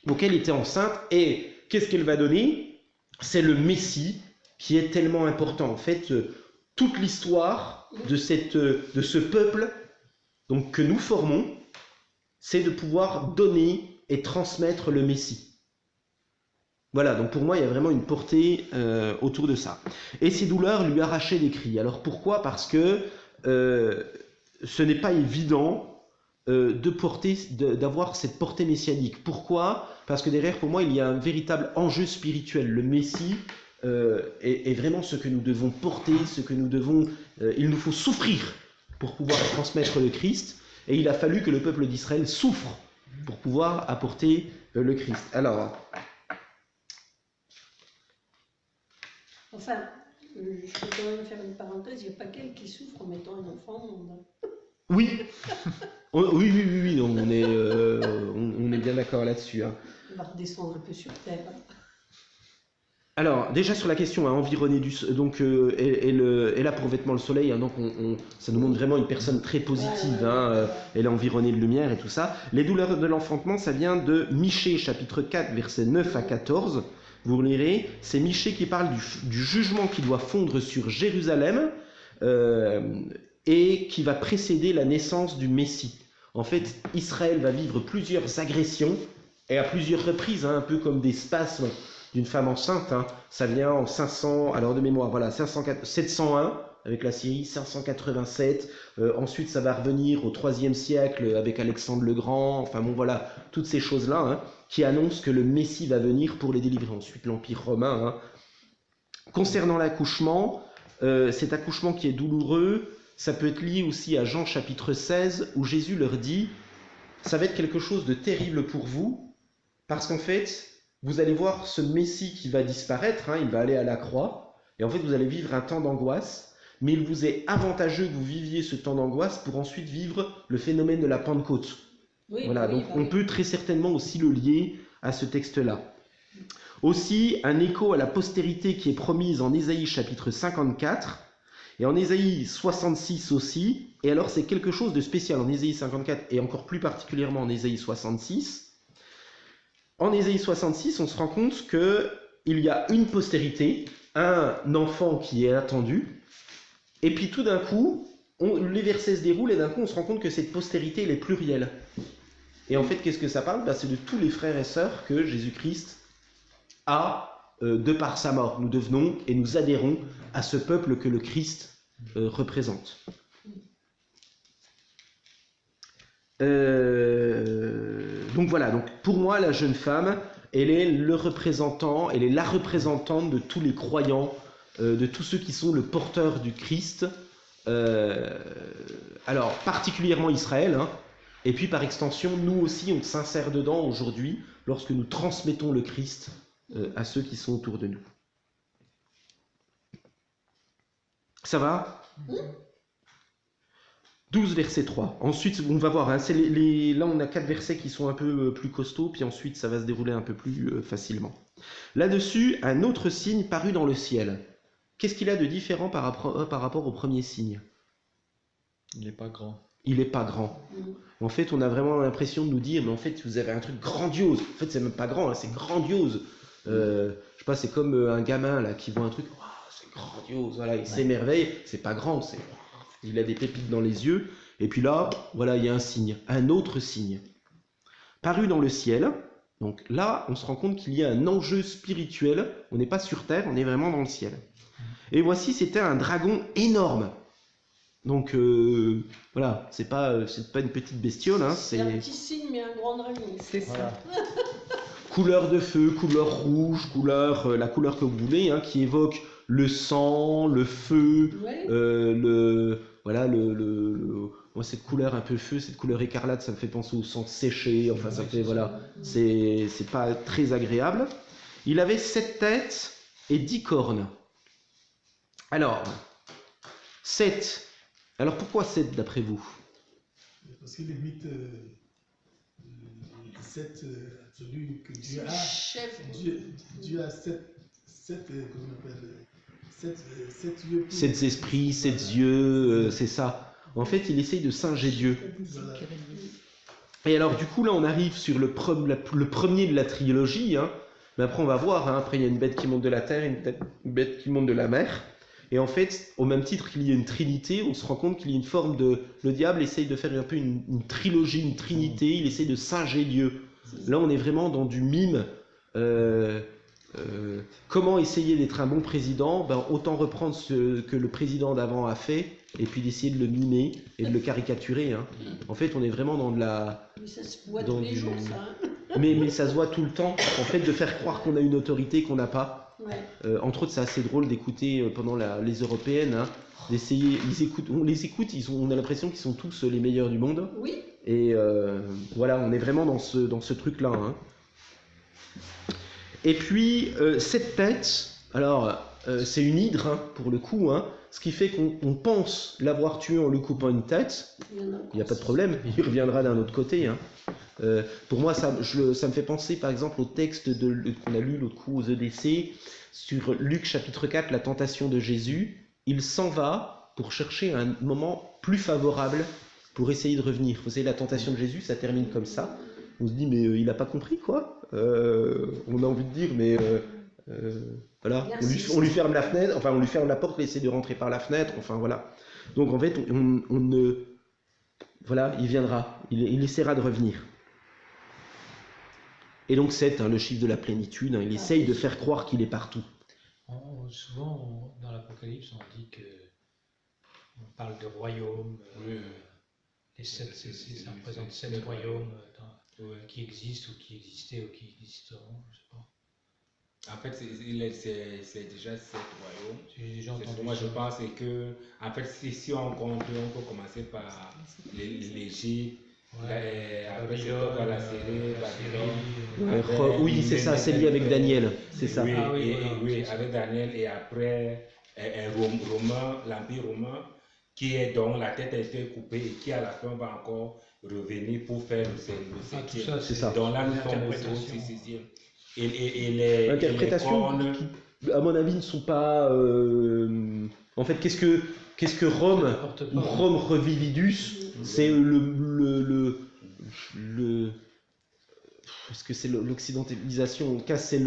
Donc elle était enceinte, et qu'est-ce qu'elle va donner? C'est le Messie qui est tellement important. En fait, toute l'histoire de ce peuple donc, que nous formons, c'est de pouvoir donner et transmettre le Messie. Voilà, donc pour moi, il y a vraiment une portée autour de ça. Et ces douleurs lui arrachaient les cris. Alors pourquoi? Parce que ce n'est pas évident d'avoir cette portée messianique. Pourquoi? Parce que derrière, pour moi, il y a un véritable enjeu spirituel. Le Messie est vraiment ce que nous devons porter, ce que nous devons... il nous faut souffrir pour pouvoir transmettre le Christ. Et il a fallu que le peuple d'Israël souffre pour pouvoir apporter le Christ. Alors... Enfin, je peux quand même faire une parenthèse, il n'y a pas qu'elle qui souffre en mettant un enfant au monde. Oui, oui, on est bien d'accord là-dessus. Hein. On va redescendre un peu sur Terre. Alors, déjà sur la question, hein, environnée du... Donc, elle a pour vêtement le soleil, hein, donc ça nous montre vraiment une personne très positive. Hein, elle est environnée de lumière et tout ça. Les douleurs de l'enfantement, ça vient de Michée, chapitre 4, versets 9 à 14. Vous lirez, c'est Michée qui parle du jugement qui doit fondre sur Jérusalem et qui va précéder la naissance du Messie. En fait, Israël va vivre plusieurs agressions et à plusieurs reprises, hein, un peu comme des spasmes d'une femme enceinte. Hein. Ça vient en 500, alors de mémoire, voilà, 701 avec la Syrie, 587. Ensuite, ça va revenir au IIIe siècle avec Alexandre le Grand. Enfin bon, voilà, toutes ces choses-là. Hein, qui annonce que le Messie va venir pour les délivrer. Ensuite, l'Empire romain. Hein. Concernant l'accouchement, cet accouchement qui est douloureux, ça peut être lié aussi à Jean chapitre 16, où Jésus leur dit « Ça va être quelque chose de terrible pour vous, parce qu'en fait, vous allez voir ce Messie qui va disparaître, hein, il va aller à la croix, et en fait, vous allez vivre un temps d'angoisse, mais il vous est avantageux que vous viviez ce temps d'angoisse pour ensuite vivre le phénomène de la Pentecôte. » Oui, voilà, donc on peut très certainement aussi le lier à ce texte-là. Aussi, un écho à la postérité qui est promise en Ésaïe chapitre 54, et en Ésaïe 66 aussi, et alors c'est quelque chose de spécial en Ésaïe 54, et encore plus particulièrement en Ésaïe 66. En Ésaïe 66, on se rend compte qu'il y a une postérité, un enfant qui est attendu, et puis tout d'un coup, les versets se déroulent, et d'un coup on se rend compte que cette postérité, elle est plurielle. Et en fait, qu'est-ce que ça parle? C'est de tous les frères et sœurs que Jésus-Christ a de par sa mort. Nous devenons et nous adhérons à ce peuple que le Christ représente. Donc voilà, donc pour moi, la jeune femme, elle est la représentante de tous les croyants, de tous ceux qui sont le porteur du Christ. Alors, particulièrement Israël, hein, et puis par extension, nous aussi, on s'insère dedans aujourd'hui lorsque nous transmettons le Christ à ceux qui sont autour de nous. Ça va? 12 verset 3. Ensuite, on va voir, hein, là on a 4 versets qui sont un peu plus costauds, puis ensuite ça va se dérouler un peu plus facilement. Là-dessus, un autre signe parut dans le ciel. Qu'est-ce qu'il a de différent par rapport au premier signe? Il n'est pas grand. Il n'est pas grand. En fait, on a vraiment l'impression de nous dire, mais en fait, vous avez un truc grandiose. En fait, c'est même pas grand, hein, c'est grandiose. Je sais pas, c'est comme un gamin là qui voit un truc, oh, c'est grandiose, voilà, il s'émerveille. C'est pas grand, il a des pépites dans les yeux. Et puis là, voilà, il y a un signe, un autre signe. Paru dans le ciel. Donc là, on se rend compte qu'il y a un enjeu spirituel. On n'est pas sur terre, on est vraiment dans le ciel. Et voici, c'était un dragon énorme. Donc voilà, c'est pas une petite bestiole. Hein, c'est un petit signe, mais un grand dragon. C'est ça. Couleur de feu, couleur rouge, la couleur que vous voulez, hein, qui évoque le sang, le feu, Ouais. voilà, moi, cette couleur un peu feu, cette couleur écarlate, ça me fait penser au sang séché, enfin, ça fait, voilà, c'est pas très agréable. Il avait 7 têtes et 10 cornes. Alors, 7. Alors, pourquoi 7 d'après vous? Parce que les mythes, les 7 absolus que Dieu a, Chef. Dieu a 7 comment on appelle, 7 yeux. 7 esprits, 7 yeux, c'est ça. En fait, il essaye de singer Dieu. Voilà. Et alors, du coup, là, on arrive sur le premier de la trilogie. Hein. Mais après, on va voir. Hein. Après, il y a une bête qui monte de la terre, une bête qui monte de la mer. Et en fait, au même titre qu'il y a une trinité, on se rend compte qu'il y a une forme de... Le diable essaye de faire un peu une trilogie, une trinité. Il essaye de singer Dieu. Là, on est vraiment dans du mime. Comment essayer d'être un bon président? Ben, autant reprendre ce que le président d'avant a fait et puis d'essayer de le mimer et de le caricaturer. Hein. En fait, on est vraiment dans de la... Mais ça se voit dans tous les du- jours, ça. Hein. Mais ça se voit tout le temps, en fait, de faire croire qu'on a une autorité qu'on n'a pas. Ouais. Entre autres, c'est assez drôle d'écouter pendant les européennes, hein, d'essayer... on les écoute, on a l'impression qu'ils sont tous les meilleurs du monde. Oui. Et voilà, on est vraiment dans ce truc-là. Hein. Et puis, cette tête, alors, c'est une hydre, hein, pour le coup, hein, ce qui fait qu'on pense l'avoir tué en lui coupant une tête. Il n'y a pas de problème, il reviendra d'un autre côté. Hein. Pour moi, ça me fait penser, par exemple, au texte qu'on a lu l'autre coup aux EDC, sur Luc chapitre 4, la tentation de Jésus. Il s'en va pour chercher un moment plus favorable pour essayer de revenir. Vous savez, la tentation de Jésus, ça termine comme ça. On se dit, mais il n'a pas compris, quoi. On a envie de dire, mais voilà, on lui ferme la fenêtre, enfin, on lui ferme la porte, il essaie de rentrer par la fenêtre, enfin, voilà. Donc, en fait, on ne... Voilà, il viendra, il essaiera de revenir. Et donc, 7, hein, le chiffre de la plénitude, hein, il essaye de faire croire qu'il est partout. Souvent, dans l'Apocalypse, on dit que on parle de royaumes. Les 7, ça représente 7 royaumes qui existent ou qui existaient ou qui existeront, je sais pas. En fait, c'est déjà 7 royaumes. J'ai déjà entendu Moi, ça. je pense que, en fait, si on compte, on peut commencer par l'Égypte. Après, c'est Babylone, quoi la série, Babylone. Oui, c'est ça, c'est lié avec Daniel, c'est ça. Oui, Ah oui, et, voilà, oui, c'est ça. avec Daniel, et après, l'Empire romain, dont la tête a été coupée et qui à la fin va encore revenir pour faire le Tout septième. ça, c'est ça. Donc là, nous sommes au l'interprétation. 6e. Et les Interprétations cornes, qui, à mon avis, ne sont pas... En fait, qu'est-ce que Rome, n'importe ou quoi. Rome Revividus, c'est est-ce que c'est l'occidentalisation? En tout cas, c'est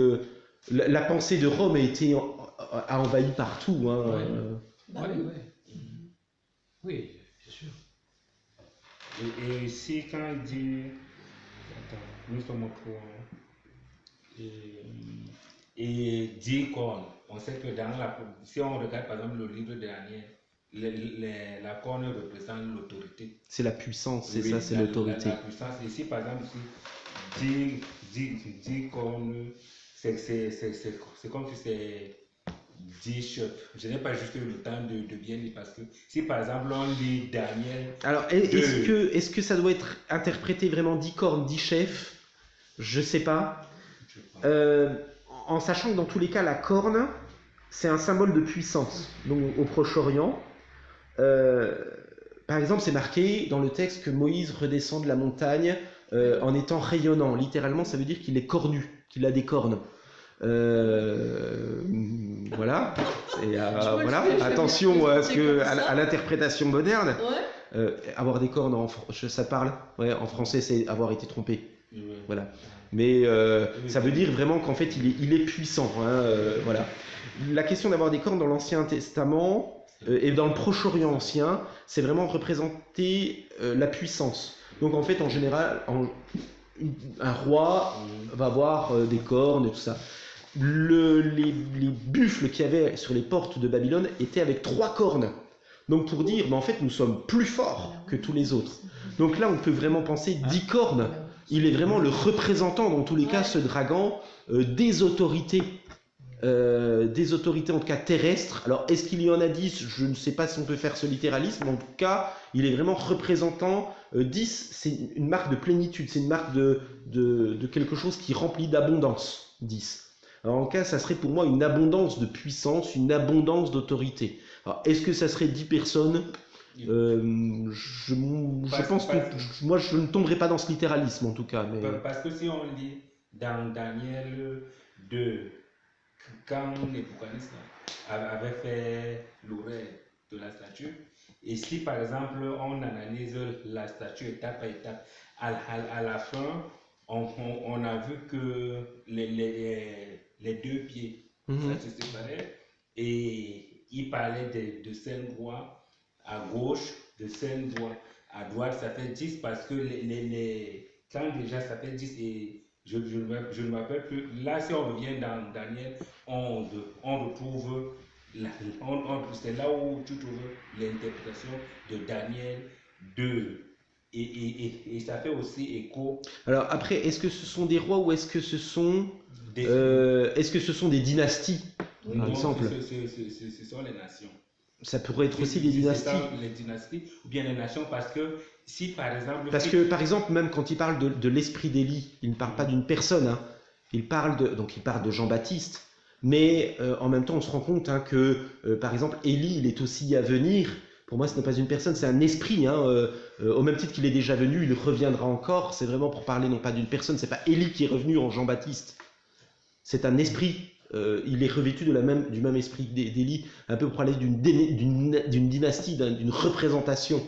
la pensée de Rome a envahi partout. Hein. Ouais. Bah Ouais, oui. ouais. Oui, bien sûr. et ici, quand il dit. Attends, nous sommes au courant. Et 10 cornes. On sait que si on regarde par exemple le livre de Daniel, la corne représente l'autorité. C'est la puissance, c'est Oui, ça, c'est l'autorité. La puissance. Ici, par exemple, ici, 10 cornes, c'est comme si c'est 10 chefs. Je n'ai pas juste eu le temps de bien lire parce que si par exemple on lit Daniel. Alors, est-ce que ça doit être interprété vraiment 10 cornes, 10 chefs? Je sais pas. En sachant que dans tous les cas, la corne, c'est un symbole de puissance. Donc au Proche-Orient, par exemple, c'est marqué dans le texte que Moïse redescend de la montagne en étant rayonnant. Littéralement, ça veut dire qu'il est cornu, qu'il a des cornes. Voilà. Et, voilà. Attention à l'interprétation moderne. Ouais. Avoir des cornes, ça parle. Ouais, en français, c'est avoir été trompé. Oui. Voilà. Mais ça veut dire vraiment qu'en fait, il est puissant. Hein, voilà. La question d'avoir des cornes dans l'Ancien Testament et dans le Proche-Orient ancien, c'est vraiment représenter la puissance. Donc en fait, en général, un roi va avoir des cornes et tout ça. Les buffles qu'il y avait sur les portes de Babylone étaient avec 3 cornes. Donc pour dire, mais en fait, nous sommes plus forts que tous les autres. Donc là, on peut vraiment penser 10 cornes. Il est vraiment le représentant, dans tous les cas, ce dragon, des autorités. des autorités en tout cas terrestres. Alors est-ce qu'il y en a 10? Je ne sais pas si on peut faire ce littéralisme, mais en tout cas il est vraiment représentant 10, c'est une marque de plénitude, c'est une marque de quelque chose qui remplit d'abondance, 10. Alors en tout cas ça serait pour moi une abondance de puissance, une abondance d'autorité. Alors est-ce que ça serait 10 personnes? Je pense que moi je ne tomberai pas dans ce littéralisme en tout cas. Mais... Parce que si on lit dans Daniel 2, quand Nebuchadnezzar avait fait l'oreille de la statue, et si par exemple on analyse la statue étape par étape, à la fin, on a vu que les deux pieds ça se séparait, et il parlait de 5 doigts à gauche, de 5 doigts à droite, ça fait 10 parce que quand déjà ça fait 10 et je ne m'appelle plus. Là, si on revient dans Daniel 11, on retrouve, c'est là où tu trouves l'interprétation de Daniel 2. Et ça fait aussi écho. Alors après, est-ce que ce sont des rois ou est-ce que ce sont des dynasties, par exemple? Ce sont les nations. Ça pourrait être aussi des dynasties. Les dynasties ou bien les nations, parce que si par exemple... Parce que par exemple, même quand il parle de l'esprit d'Élie, il ne parle pas d'une personne, hein. Il parle de Jean-Baptiste, mais en même temps on se rend compte que par exemple Élie, il est aussi à venir. Pour moi ce n'est pas une personne, c'est un esprit, hein. Au même titre qu'il est déjà venu, il reviendra encore. C'est vraiment pour parler non pas d'une personne, c'est pas Élie qui est revenu en Jean-Baptiste, c'est un esprit. Il est revêtu du même esprit d'Élie, un peu pour parler d'une dynastie, d'une représentation.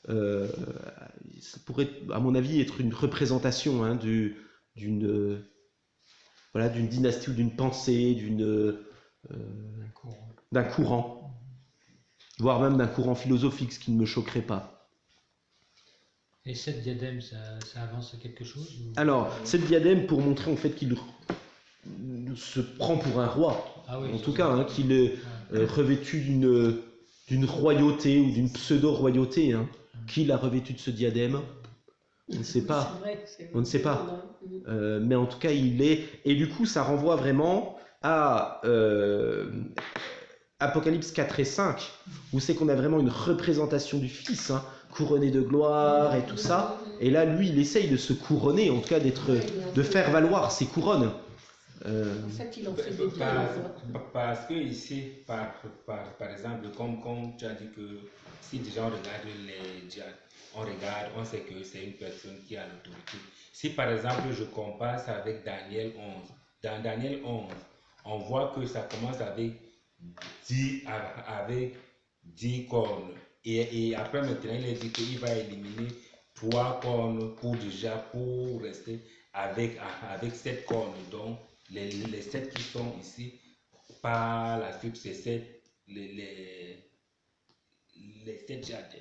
Ça pourrait, à mon avis, être une représentation, hein, d'une dynastie ou d'une pensée, d'un courant, voire même d'un courant philosophique, ce qui ne me choquerait pas. Et cette diadème, ça avance quelque chose ou... Alors, cette diadème, pour montrer en fait qu'il se prend pour un roi, en tout cas, hein, qu'il est revêtu d'une royauté ou d'une pseudo-royauté, hein. Qui l'a revêtu de ce diadème? On ne sait pas. On ne sait pas. Mais en tout cas, il est... Et du coup, ça renvoie vraiment à Apocalypse 4 et 5, où c'est qu'on a vraiment une représentation du Fils, hein, couronné de gloire et tout ça. Et là, lui, il essaye de se couronner, en tout cas de faire valoir ses couronnes. En fait, il en fait des parce que ici, par exemple, comme tu as dit que si déjà on regarde les diades, on sait que c'est une personne qui a l'autorité. Si par exemple je compare ça avec Daniel 11, dans Daniel 11, on voit que ça commence avec 10 cornes. Et après maintenant, il a dit qu'il va éliminer 3 cornes pour rester avec 7 cornes. Donc, les 7 qui sont ici, par la suite, c'est les 7 diadèmes.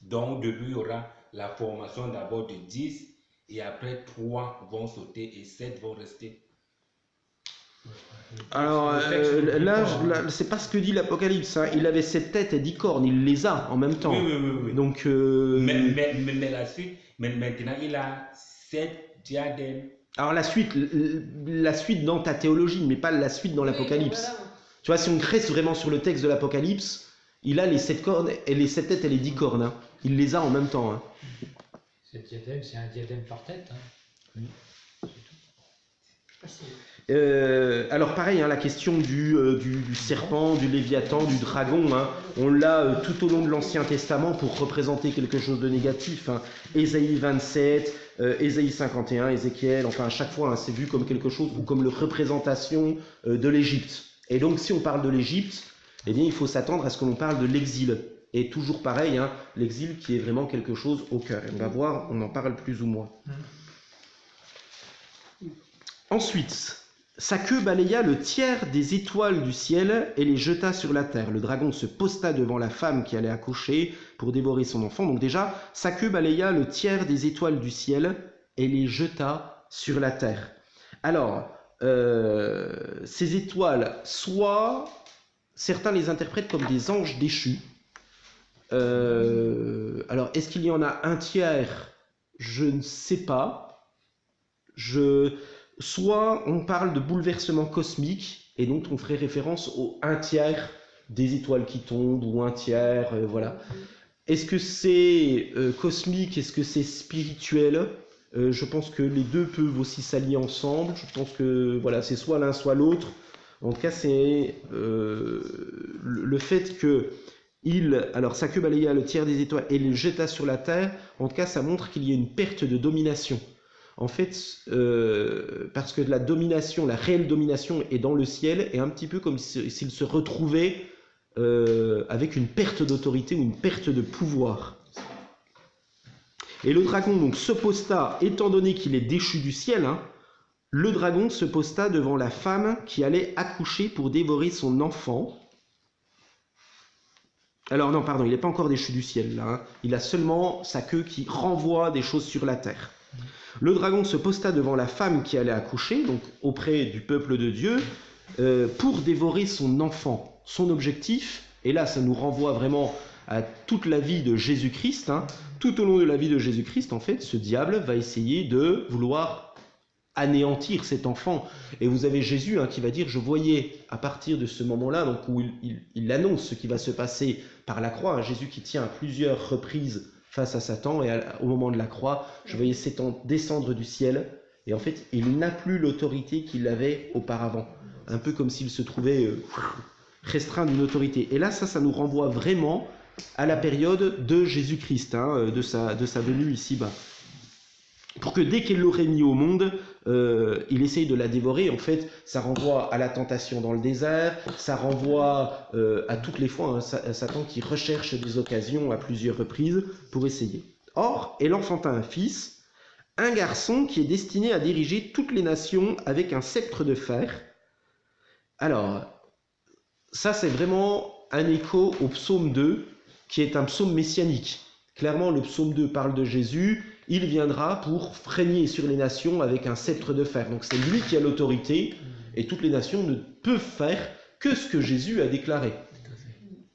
Donc, au début, il y aura la formation d'abord de 10, et après 3 vont sauter et 7 vont rester. Alors là, c'est pas ce que dit l'Apocalypse, hein. Il avait 7 têtes et 10 cornes, il les a en même temps. Oui. Donc, mais la suite, maintenant, il a 7 diadèmes. Alors la suite dans ta théologie, mais pas la suite dans l'Apocalypse. Voilà. Tu vois, si on reste vraiment sur le texte de l'Apocalypse, il a les 7 cornes et les 7 têtes et les 10 cornes, hein. Il les a en même temps, hein. Cette diadème, c'est un diadème par tête, hein. Oui. Alors pareil, hein, la question du serpent, du léviathan, du dragon, hein, on l'a tout au long de l'Ancien Testament pour représenter quelque chose de négatif, hein. Ésaïe 27, Ésaïe 51, Ézéchiel, enfin à chaque fois, hein, c'est vu comme quelque chose ou comme la représentation de l'Égypte. Et donc si on parle de l'Égypte, eh bien il faut s'attendre à ce que l'on parle de l'exil. Et toujours pareil, hein, l'exil qui est vraiment quelque chose au cœur. Et on va voir, on en parle plus ou moins. Ensuite, sa queue balaya le tiers des étoiles du ciel et les jeta sur la terre. Le dragon se posta devant la femme qui allait accoucher pour dévorer son enfant. Donc déjà, sa queue balaya le tiers des étoiles du ciel et les jeta sur la terre. Alors, ces étoiles, soit certains les interprètent comme des anges déchus. Alors, est-ce qu'il y en a un tiers? Je ne sais pas. Soit on parle de bouleversement cosmique, et donc on ferait référence au 1/3 des étoiles qui tombent, ou 1/3, voilà. Est-ce que c'est cosmique, est-ce que c'est spirituel? Je pense que les deux peuvent aussi s'allier ensemble. Je pense que voilà, c'est soit l'un, soit l'autre. En tout cas, c'est le fait que alors sa queue balaya le tiers des étoiles et le jeta sur la terre. En tout cas, ça montre qu'il y a une perte de domination. En fait, parce que la domination, la réelle domination est dans le ciel, et un petit peu comme s'il se retrouvait avec une perte d'autorité ou une perte de pouvoir. Et le dragon donc se posta, étant donné qu'il est déchu du ciel, hein, le dragon se posta devant la femme qui allait accoucher pour dévorer son enfant. Alors non, pardon, il n'est pas encore déchu du ciel là, hein. Il a seulement sa queue qui renvoie des choses sur la terre. Le dragon se posta devant la femme qui allait accoucher, donc auprès du peuple de Dieu, pour dévorer son enfant. Son objectif, et là ça nous renvoie vraiment à toute la vie de Jésus-Christ, hein. Tout au long de la vie de Jésus-Christ, en fait, ce diable va essayer de vouloir anéantir cet enfant. Et vous avez Jésus hein, qui va dire, je voyais à partir de ce moment-là, donc où il annonce ce qui va se passer par la croix, hein, Jésus qui tient à plusieurs reprises face à Satan, et au moment de la croix, je voyais Satan descendre du ciel, et en fait, il n'a plus l'autorité qu'il avait auparavant. Un peu comme s'il se trouvait restreint d'une autorité. Et là, ça nous renvoie vraiment à la période de Jésus-Christ, hein, de sa venue ici-bas. Pour que dès qu'il l'aurait mis au monde, il essaye de la dévorer. En fait, ça renvoie à la tentation dans le désert, ça renvoie à toutes les fois, hein, Satan qui recherche des occasions à plusieurs reprises pour essayer. Or, elle enfanta un fils, un garçon qui est destiné à diriger toutes les nations avec un sceptre de fer. Alors, ça c'est vraiment un écho au psaume 2, qui est un psaume messianique. Clairement, le psaume 2 parle de Jésus, il viendra pour régner sur les nations avec un sceptre de fer. Donc c'est lui qui a l'autorité, et toutes les nations ne peuvent faire que ce que Jésus a déclaré.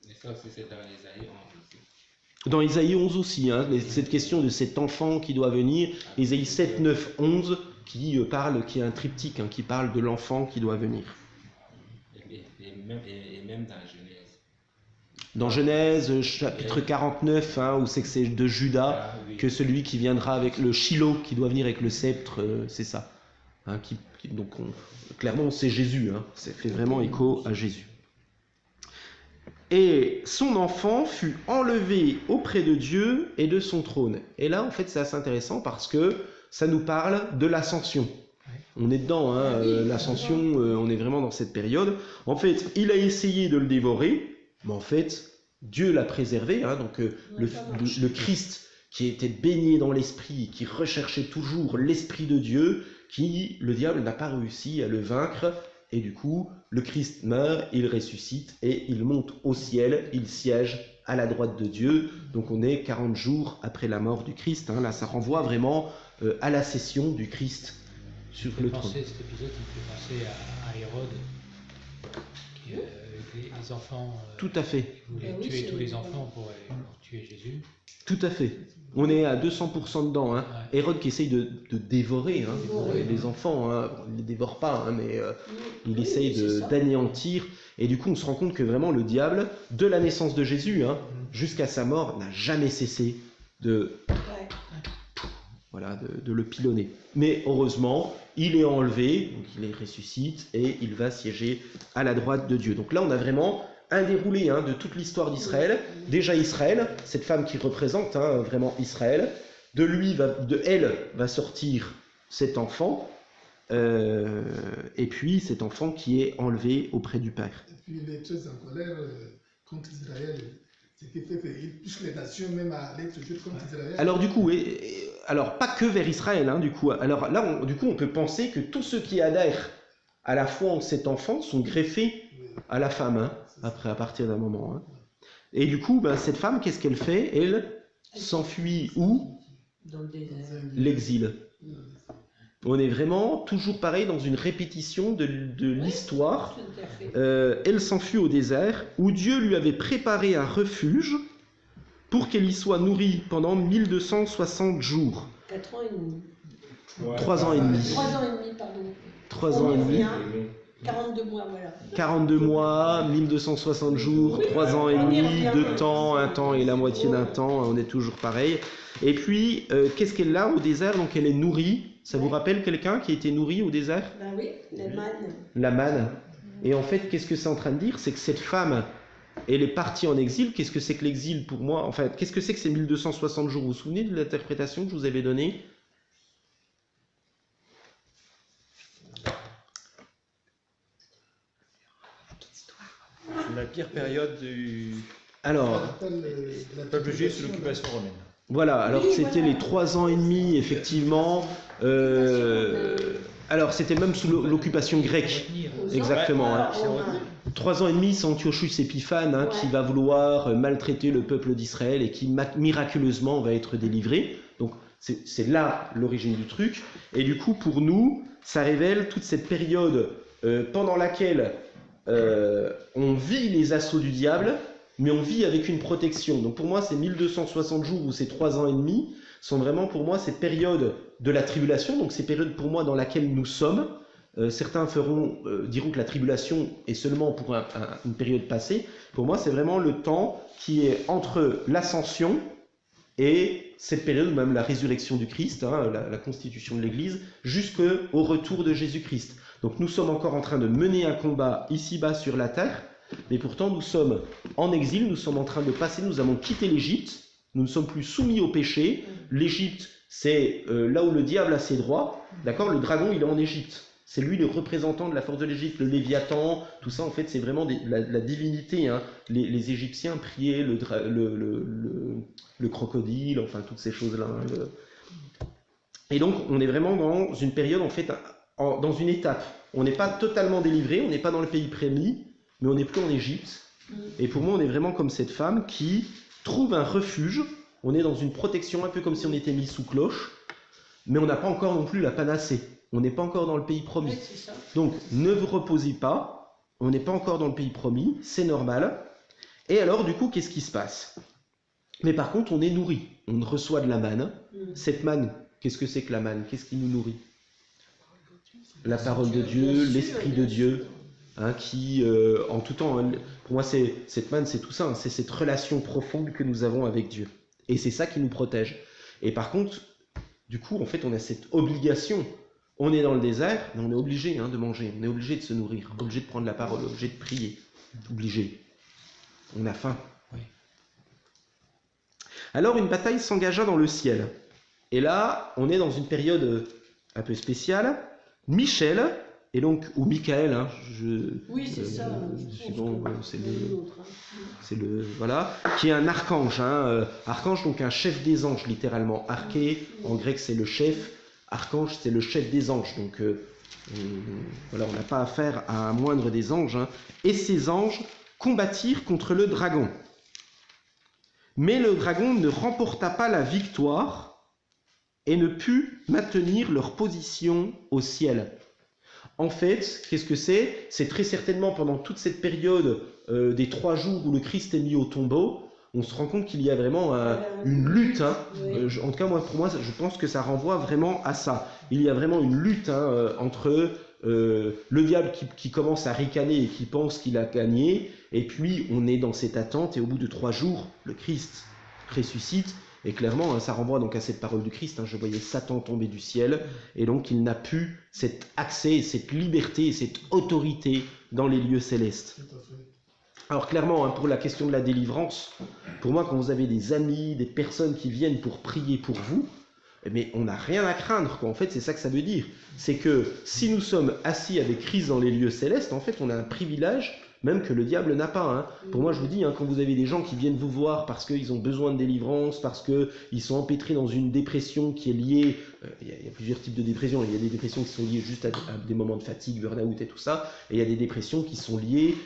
Et ça aussi, c'est dans Isaïe 11 aussi. Dans Isaïe 11 aussi, hein, cette question de cet enfant qui doit venir, Isaïe 7, 9, 11, qui est un triptyque, hein, qui parle de l'enfant qui doit venir. Et même dans Genèse. Dans Genèse, chapitre 49, hein, où c'est que c'est de Judas, que celui qui viendra avec le Shiloh, qui doit venir avec le sceptre, c'est ça. Hein, donc clairement, c'est Jésus, hein, ça fait vraiment écho à Jésus. Et son enfant fut enlevé auprès de Dieu et de son trône. Et là, en fait, c'est assez intéressant parce que ça nous parle de l'ascension. On est dedans, hein, l'ascension, on est vraiment dans cette période. En fait, il a essayé de le dévorer, mais en fait, Dieu l'a préservé. Hein, donc le Christ qui était baigné dans l'esprit, qui recherchait toujours l'esprit de Dieu, le diable n'a pas réussi à le vaincre. Et du coup, le Christ meurt, il ressuscite et il monte au ciel, il siège à la droite de Dieu. Donc on est 40 jours après la mort du Christ. Hein, là, ça renvoie vraiment à la session du Christ sur le trône. Cet épisode me fait penser à Hérode, qui les enfants tout à fait. voulait tuer tous les enfants pour tuer Jésus. Tout à fait. On est à 200% dedans. Hein. Ouais. Hérode qui essaye de dévorer les enfants. Hein. Il ne les dévore pas, hein, mais il essaye d'anéantir. Et du coup, on se rend compte que vraiment le diable, de la naissance de Jésus jusqu'à sa mort, n'a jamais cessé de le pilonner. Mais heureusement, il est enlevé, donc il ressuscite et il va siéger à la droite de Dieu. Donc là, on a vraiment un déroulé de toute l'histoire d'Israël. Déjà Israël, cette femme qui représente vraiment Israël. De elle va sortir cet enfant, et puis cet enfant qui est enlevé auprès du Père. Et puis il est très en colère contre Israël. Ce qui fait qu'il pousse les nations même à aller toujours contre Israël. Alors du coup, alors pas que vers Israël, du coup. Alors là, on peut penser que tous ceux qui adhèrent à la foi en cet enfant sont greffés à la femme, après, à partir d'un moment. Et du coup, cette femme, qu'est-ce qu'elle fait? Elle s'enfuit où? Dans le désert. L'exil. On est vraiment toujours pareil dans une répétition de l'histoire. Elle s'enfuit au désert où Dieu lui avait préparé un refuge pour qu'elle y soit nourrie pendant 1260 jours. 4 ans et demi. 3 ans et demi. 3 ans et demi, pardon. 3 ans et demi. 42 mois, voilà. 42 mois, 1260 jours, 3 ans et demi, 2 temps, 1 temps et la moitié d'un temps, on est toujours pareil. Et puis, qu'est-ce qu'elle a au désert? Donc elle est nourrie. Ça vous rappelle quelqu'un qui a été nourri au désert? Ben oui, la manne. La manne. Et en fait, qu'est-ce que c'est en train de dire? C'est que cette femme, elle est partie en exil. Qu'est-ce que c'est que l'exil pour moi? En fait, qu'est-ce que c'est que ces 1260 jours? Vous vous souvenez de l'interprétation que je vous avais donnée? La pire période du Alors, peuple juif sous l'occupation romaine. voilà, alors Oui, c'était voilà. les 3 ans et demi, effectivement. Alors c'était même sous l'occupation grecque. Exactement. Hein. 3 ans et demi, c'est Antiochus Épiphane hein, qui va vouloir maltraiter le peuple d'Israël et qui miraculeusement va être délivré. Donc c'est là l'origine du truc. Et du coup, pour nous, ça révèle toute cette période pendant laquelle on vit les assauts du diable, mais on vit avec une protection. Donc pour moi, ces 1260 jours ou ces 3 ans et demi sont vraiment pour moi ces périodes de la tribulation, donc ces périodes pour moi dans laquelle nous sommes. Certains diront que la tribulation est seulement pour une période passée. Pour moi, c'est vraiment le temps qui est entre l'ascension et cette période, même la résurrection du Christ, hein, la constitution de l'Église, jusqu'au retour de Jésus-Christ. Donc nous sommes encore en train de mener un combat ici-bas sur la terre, mais pourtant nous sommes en exil, nous sommes en train de passer, nous avons quitté l'Égypte, nous ne sommes plus soumis au péché. L'Égypte, c'est là où le diable a ses droits, d'accord? Le dragon, il est en Égypte. C'est lui le représentant de la force de l'Égypte, le Léviathan, tout ça en fait c'est vraiment la divinité. Hein. Les Égyptiens priaient le crocodile, enfin toutes ces choses-là. Hein, Et donc on est vraiment dans une période en fait, dans une étape. On n'est pas totalement délivré, on n'est pas dans le pays promis, mais on n'est plus en Égypte. Et pour moi on est vraiment comme cette femme qui trouve un refuge, on est dans une protection un peu comme si on était mis sous cloche, mais on n'a pas encore non plus la panacée. On n'est pas encore dans le pays promis. Oui, c'est ça. Donc, ne vous reposez pas. On n'est pas encore dans le pays promis. C'est normal. Et alors, du coup, qu'est-ce qui se passe? Mais par contre, on est nourri. On reçoit de la manne. Cette manne, qu'est-ce que c'est que la manne? Qu'est-ce qui nous nourrit? La parole de Dieu, l'Esprit de Dieu, hein, qui, en tout temps, hein, pour moi, cette manne, c'est tout ça. Hein, c'est cette relation profonde que nous avons avec Dieu. Et c'est ça qui nous protège. Et par contre, du coup, en fait, on a cette obligation. On est dans le désert, mais on est obligé hein, de manger, on est obligé de se nourrir, obligé de prendre la parole, obligé de prier, obligé. On a faim. Oui. Alors une bataille s'engagea dans le ciel. Et là, on est dans une période un peu spéciale. Michel, et donc, ou Michael, hein, oui, c'est ça. Bon, c'est le voilà, qui est un archange. Hein, archange, donc un chef des anges, littéralement. Arché, en grec, c'est le chef. Archange, c'est le chef des anges, donc voilà, on n'a pas affaire à un moindre des anges. Hein. Et ces anges combattirent contre le dragon. Mais le dragon ne remporta pas la victoire et ne put maintenir leur position au ciel. En fait, qu'est-ce que c'est? C'est très certainement pendant toute cette période des 3 jours où le Christ est mis au tombeau, on se rend compte qu'il y a vraiment une lutte. Hein. Oui. En tout cas, pour moi, je pense que ça renvoie vraiment à ça. Il y a vraiment une lutte hein, entre le diable qui commence à ricaner et qui pense qu'il a gagné, et puis on est dans cette attente, et au bout de 3 jours, le Christ ressuscite, et clairement, hein, ça renvoie donc à cette parole du Christ. Hein, je voyais Satan tomber du ciel, et donc il n'a plus cet accès, cette liberté, cette autorité dans les lieux célestes. Alors clairement, hein, pour la question de la délivrance, pour moi, quand vous avez des amis, des personnes qui viennent pour prier pour vous, mais on n'a rien à craindre, quoi. En fait, c'est ça que ça veut dire. C'est que si nous sommes assis avec Christ dans les lieux célestes, en fait, on a un privilège même que le diable n'a pas. Hein. Pour moi, je vous dis, hein, quand vous avez des gens qui viennent vous voir parce qu'ils ont besoin de délivrance, parce qu'ils sont empêtrés dans une dépression qui est liée, il y a plusieurs types de dépressions, il y a des dépressions qui sont liées juste à des moments de fatigue, burn-out et tout ça, et il y a des dépressions qui sont liées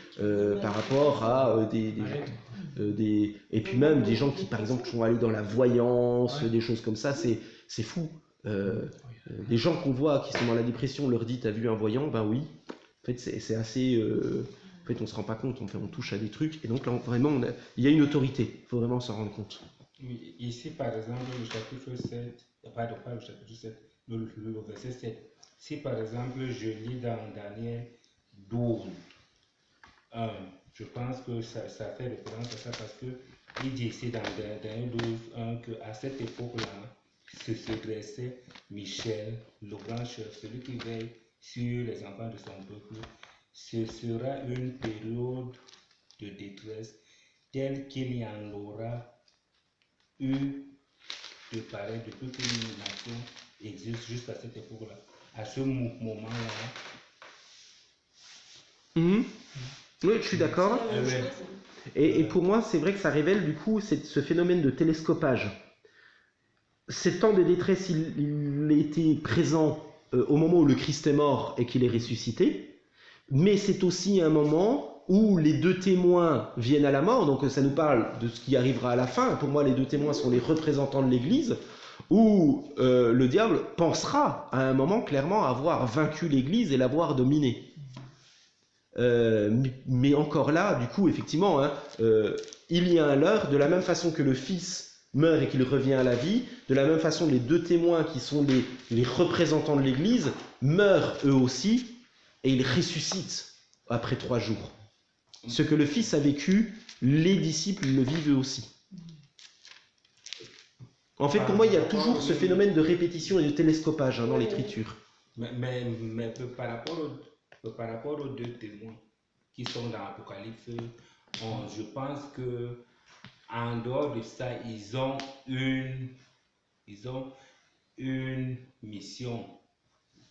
par rapport à et puis même des gens qui, par exemple, sont allés dans la voyance, des choses comme ça, c'est fou. Les gens qu'on voit qui sont dans la dépression, on leur dit, t'as vu un voyant? Ben oui. En fait, c'est assez... En fait, on se rend pas compte, on touche à des trucs, et donc là, vraiment, il y a une autorité, il faut vraiment s'en rendre compte. Oui, ici, par exemple, le chapitre 7, pas le chapitre 7, le verset 7, si par exemple, je lis dans Daniel 12, 1, je pense que ça fait référence à ça parce que il dit ici dans 12, 1 qu'à cette époque-là, se dressait Michel, le grand chef, celui qui veille sur les enfants de son peuple. Ce sera une période de détresse telle qu'il y en aura eu de pareil depuis qu'une nation existe jusqu'à cette époque-là. À ce moment-là. Oui, je suis d'accord. Et pour moi, c'est vrai que ça révèle du coup ce phénomène de télescopage. Ces temps de détresse, il était présent au moment où le Christ est mort et qu'il est ressuscité, mais c'est aussi un moment où les deux témoins viennent à la mort, donc ça nous parle de ce qui arrivera à la fin. Pour moi, les deux témoins sont les représentants de l'Église, où le diable pensera à un moment clairement avoir vaincu l'Église et l'avoir dominée. Mais encore là, du coup, effectivement, il y a un leurre, de la même façon que le Fils meurt et qu'il revient à la vie, de la même façon les deux témoins qui sont les représentants de l'Église meurent eux aussi et ils ressuscitent après 3 jours. Ce que le Fils a vécu, les disciples le vivent eux aussi. En fait, pour moi, il y a toujours ce phénomène de répétition et de télescopage dans l'Écriture. Mais par rapport aux deux témoins qui sont dans l'Apocalypse, je pense que en dehors de ça, ils ont une mission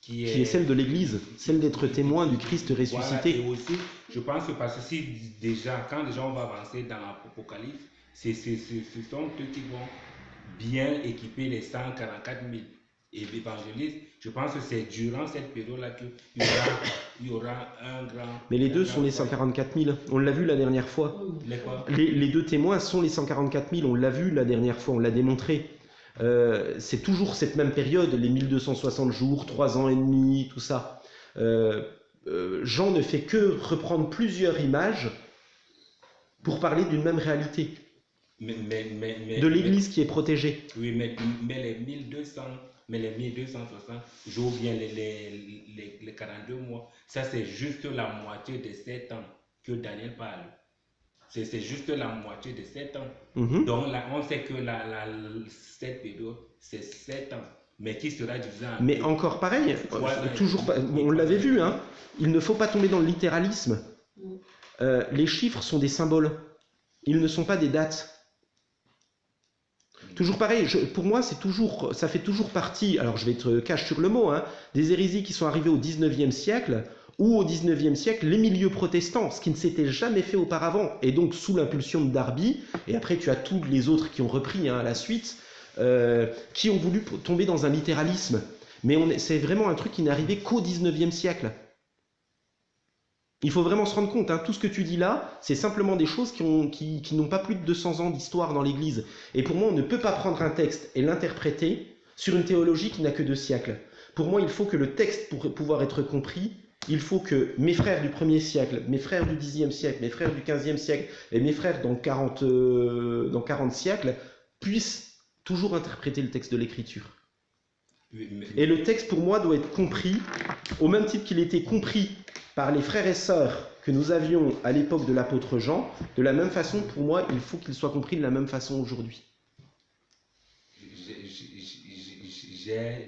qui est celle de l'Église, celle d'être témoin du Christ ressuscité. Voilà, et aussi, je pense que parce que si déjà, quand les gens vont avancer dans l'Apocalypse, ce sont eux qui vont bien équiper les 144 000 évangélistes. Je pense que c'est durant cette période-là qu'il y aura un grand... Mais les deux sont les 144 000, on l'a vu la dernière fois. Les deux témoins sont les 144 000, on l'a vu la dernière fois, on l'a démontré. C'est toujours cette même période, les 1260 jours, 3 ans et demi, tout ça. Jean ne fait que reprendre plusieurs images pour parler d'une même réalité. De l'Église qui est protégée. Oui, mais les 1260 jours, bien les 42 mois, ça c'est juste la moitié de 7 ans que Daniel parle. C'est juste la moitié de 7 ans. Donc là, on sait que cette période, c'est 7 ans. Mais qui sera divisé en Mais encore pareil, toujours pas, on l'avait vu, il ne faut pas tomber dans le littéralisme. Les chiffres sont des symboles. Ils ne sont pas des dates. Toujours pareil, pour moi, ça fait toujours partie, alors je vais être cash sur le mot, des hérésies qui sont arrivées au 19e siècle, où au 19e siècle, les milieux protestants, ce qui ne s'était jamais fait auparavant, et donc sous l'impulsion de Darby, et après tu as tous les autres qui ont repris à la suite, qui ont voulu tomber dans un littéralisme. Mais c'est vraiment un truc qui n'est arrivé qu'au 19e siècle. Il faut vraiment se rendre compte, tout ce que tu dis là, c'est simplement des choses qui n'ont pas plus de 200 ans d'histoire dans l'Église. Et pour moi, on ne peut pas prendre un texte et l'interpréter sur une théologie qui n'a que 2 siècles. Pour moi, il faut que le texte, pour pouvoir être compris, il faut que mes frères du 1er siècle, mes frères du 10e siècle, mes frères du 15e siècle et mes frères dans 40 siècles puissent toujours interpréter le texte de l'Écriture. Et le texte, pour moi, doit être compris au même titre qu'il était compris par les frères et sœurs que nous avions à l'époque de l'apôtre Jean. De la même façon, pour moi, il faut qu'il soit compris de la même façon aujourd'hui. J'ai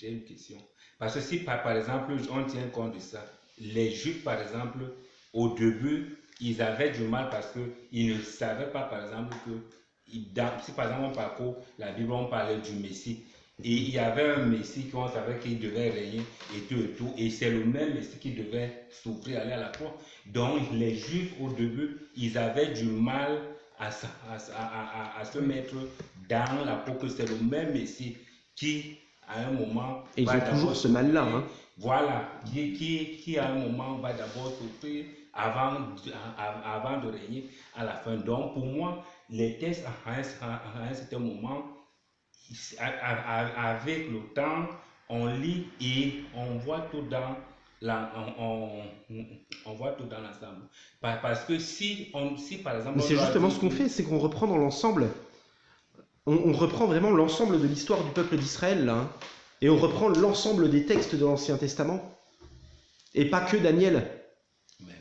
une question. Parce que si, par exemple, on tient compte de ça, les Juifs, par exemple, au début, ils avaient du mal parce qu'ils ne savaient pas, par exemple, que si par exemple on parcourt la Bible, on parlait du Messie. Et il y avait un Messie qu'on savait qu'il devait régner et tout, et c'est le même Messie qui devait souffrir, aller à la croix. Donc les Juifs au début, ils avaient du mal à se mettre dans la peau que c'est le même Messie qui, à un moment... Et ils ont toujours ce mal-là. Voilà, qui à un moment va d'abord souffrir avant de régner à la fin. Donc pour moi, les textes à un certain moment, avec le temps, on lit et on voit tout dans l'ensemble. Parce que si par exemple... Mais c'est justement ce qu'on fait, c'est qu'on reprend dans l'ensemble. On reprend vraiment l'ensemble de l'histoire du peuple d'Israël, là. Et on reprend l'ensemble des textes de l'Ancien Testament. Et pas que Daniel.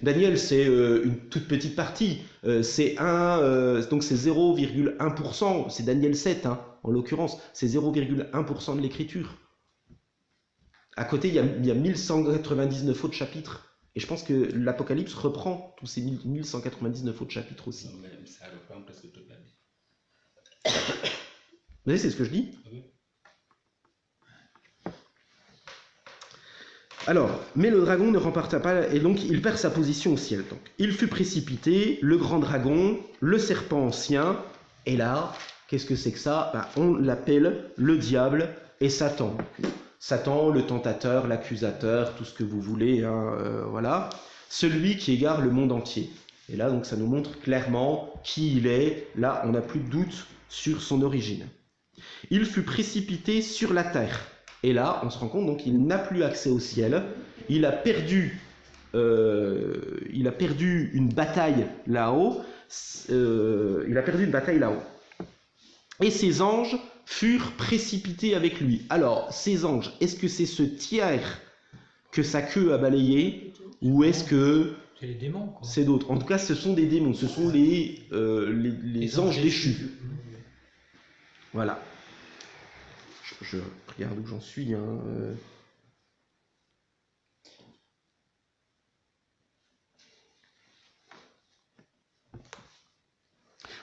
Daniel, c'est une toute petite partie. Donc c'est 0,1%. C'est Daniel 7, hein, en l'occurrence. C'est 0,1% de l'écriture. À côté, il y a 1199 autres chapitres. Et je pense que l'Apocalypse reprend tous ces 1199 autres chapitres aussi. Non, mais ça reprend presque toute la Bible. Vous voyez, c'est ce que je dis. Oui. Alors, mais le dragon ne remporta pas, et donc il perd sa position au ciel. Donc, il fut précipité, le grand dragon, le serpent ancien, et là, qu'est-ce que c'est que ça? Ben, on l'appelle le diable et Satan. Satan, le tentateur, l'accusateur, tout ce que vous voulez, hein, voilà. Celui qui égare le monde entier. Et là, donc, ça nous montre clairement qui il est. Là, on n'a plus de doute sur son origine. Il fut précipité sur la terre. Et là, on se rend compte, donc, il n'a plus accès au ciel. Il a perdu une bataille là-haut. Et ses anges furent précipités avec lui. Alors, ces anges, est-ce que c'est ce tiers que sa queue a balayé, ou est-ce que C'est les démons, quoi. c'est d'autres? En tout cas, ce sont des démons, ce sont les anges déchus. Voilà. Je regarde où j'en suis. Hein.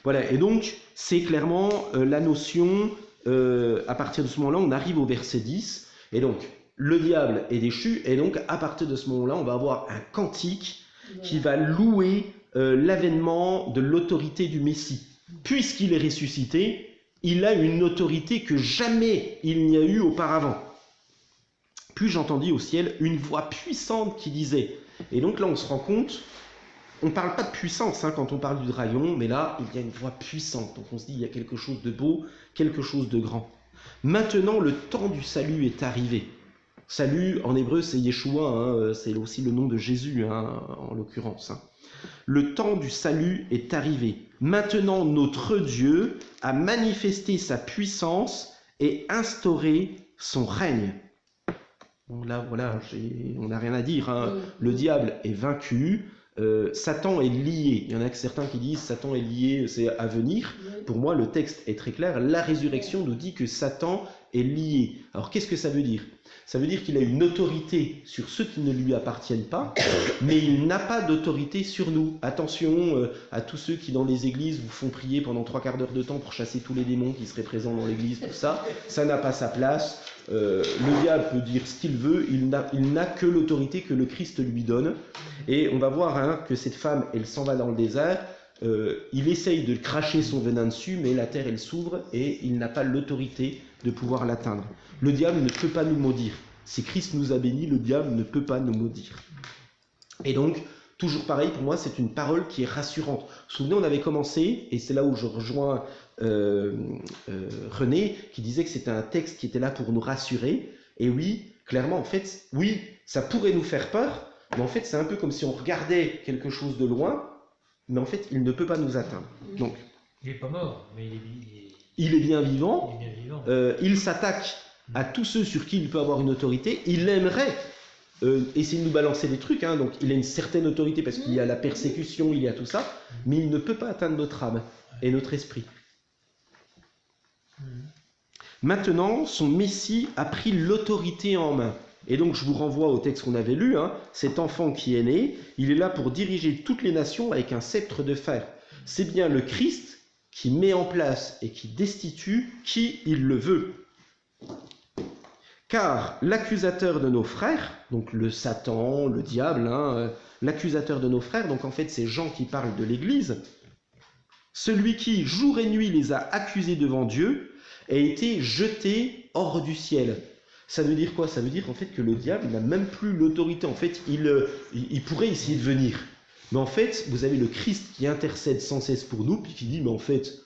Voilà, et donc, c'est clairement la notion, à partir de ce moment-là, on arrive au verset 10, et donc, le diable est déchu, et donc, à partir de ce moment-là, on va avoir un cantique qui va louer l'avènement de l'autorité du Messie. Puisqu'il est ressuscité, il a une autorité que jamais il n'y a eu auparavant. Puis j'entendis au ciel une voix puissante qui disait, et donc là on se rend compte, on ne parle pas de puissance hein, quand on parle du dragon, mais là il y a une voix puissante, donc on se dit il y a quelque chose de beau, quelque chose de grand. Maintenant le temps du salut est arrivé. Salut en hébreu c'est Yeshua, hein, c'est aussi le nom de Jésus hein, en l'occurrence. Hein. Le temps du salut est arrivé. Maintenant, notre Dieu a manifesté sa puissance et instauré son règne. Bon, là, voilà, on n'a rien à dire. Hein. Le diable est vaincu. Satan est lié. Il y en a que certains qui disent Satan est lié, c'est à venir. Pour moi, le texte est très clair. La résurrection nous dit que Satan est lié. Alors, qu'est-ce que ça veut dire? Ça veut dire qu'il a une autorité sur ceux qui ne lui appartiennent pas, mais il n'a pas d'autorité sur nous. Attention à tous ceux qui dans les églises vous font prier pendant 3/4 d'heure de temps pour chasser tous les démons qui seraient présents dans l'église, tout ça. Ça n'a pas sa place. Le diable peut dire ce qu'il veut, il n'a que l'autorité que le Christ lui donne. Et on va voir hein, que cette femme, elle s'en va dans le désert. Il essaye de cracher son venin dessus, mais la terre, elle s'ouvre et il n'a pas l'autorité de pouvoir l'atteindre. Le diable ne peut pas nous maudire. Si Christ nous a bénis, le diable ne peut pas nous maudire. Et donc, toujours pareil, pour moi, c'est une parole qui est rassurante. Vous vous souvenez, on avait commencé, et c'est là où je rejoins René, qui disait que c'était un texte qui était là pour nous rassurer. Et oui, clairement, en fait, oui, ça pourrait nous faire peur, mais en fait, c'est un peu comme si on regardait quelque chose de loin, mais en fait, il ne peut pas nous atteindre. Donc, il n'est pas mort, mais il est bien vivant. Il est bien vivant. Il s'attaque à tous ceux sur qui il peut avoir une autorité. Il aimerait essayer de nous balancer des trucs. Hein, donc, il a une certaine autorité parce qu'il y a la persécution, il y a tout ça. Mais il ne peut pas atteindre notre âme et notre esprit. Maintenant, son Messie a pris l'autorité en main. Et donc, je vous renvoie au texte qu'on avait lu. Hein, cet enfant qui est né, il est là pour diriger toutes les nations avec un sceptre de fer. C'est bien le Christ qui met en place et qui destitue qui il le veut. Car l'accusateur de nos frères, donc le Satan, le diable, hein, l'accusateur de nos frères, donc en fait c'est Jean qui parle de l'Église, celui qui jour et nuit les a accusés devant Dieu, a été jeté hors du ciel. Ça veut dire quoi? Ça veut dire en fait que le diable n'a même plus l'autorité. En fait, il pourrait essayer de venir. Mais en fait, vous avez le Christ qui intercède sans cesse pour nous, puis qui dit, mais en fait,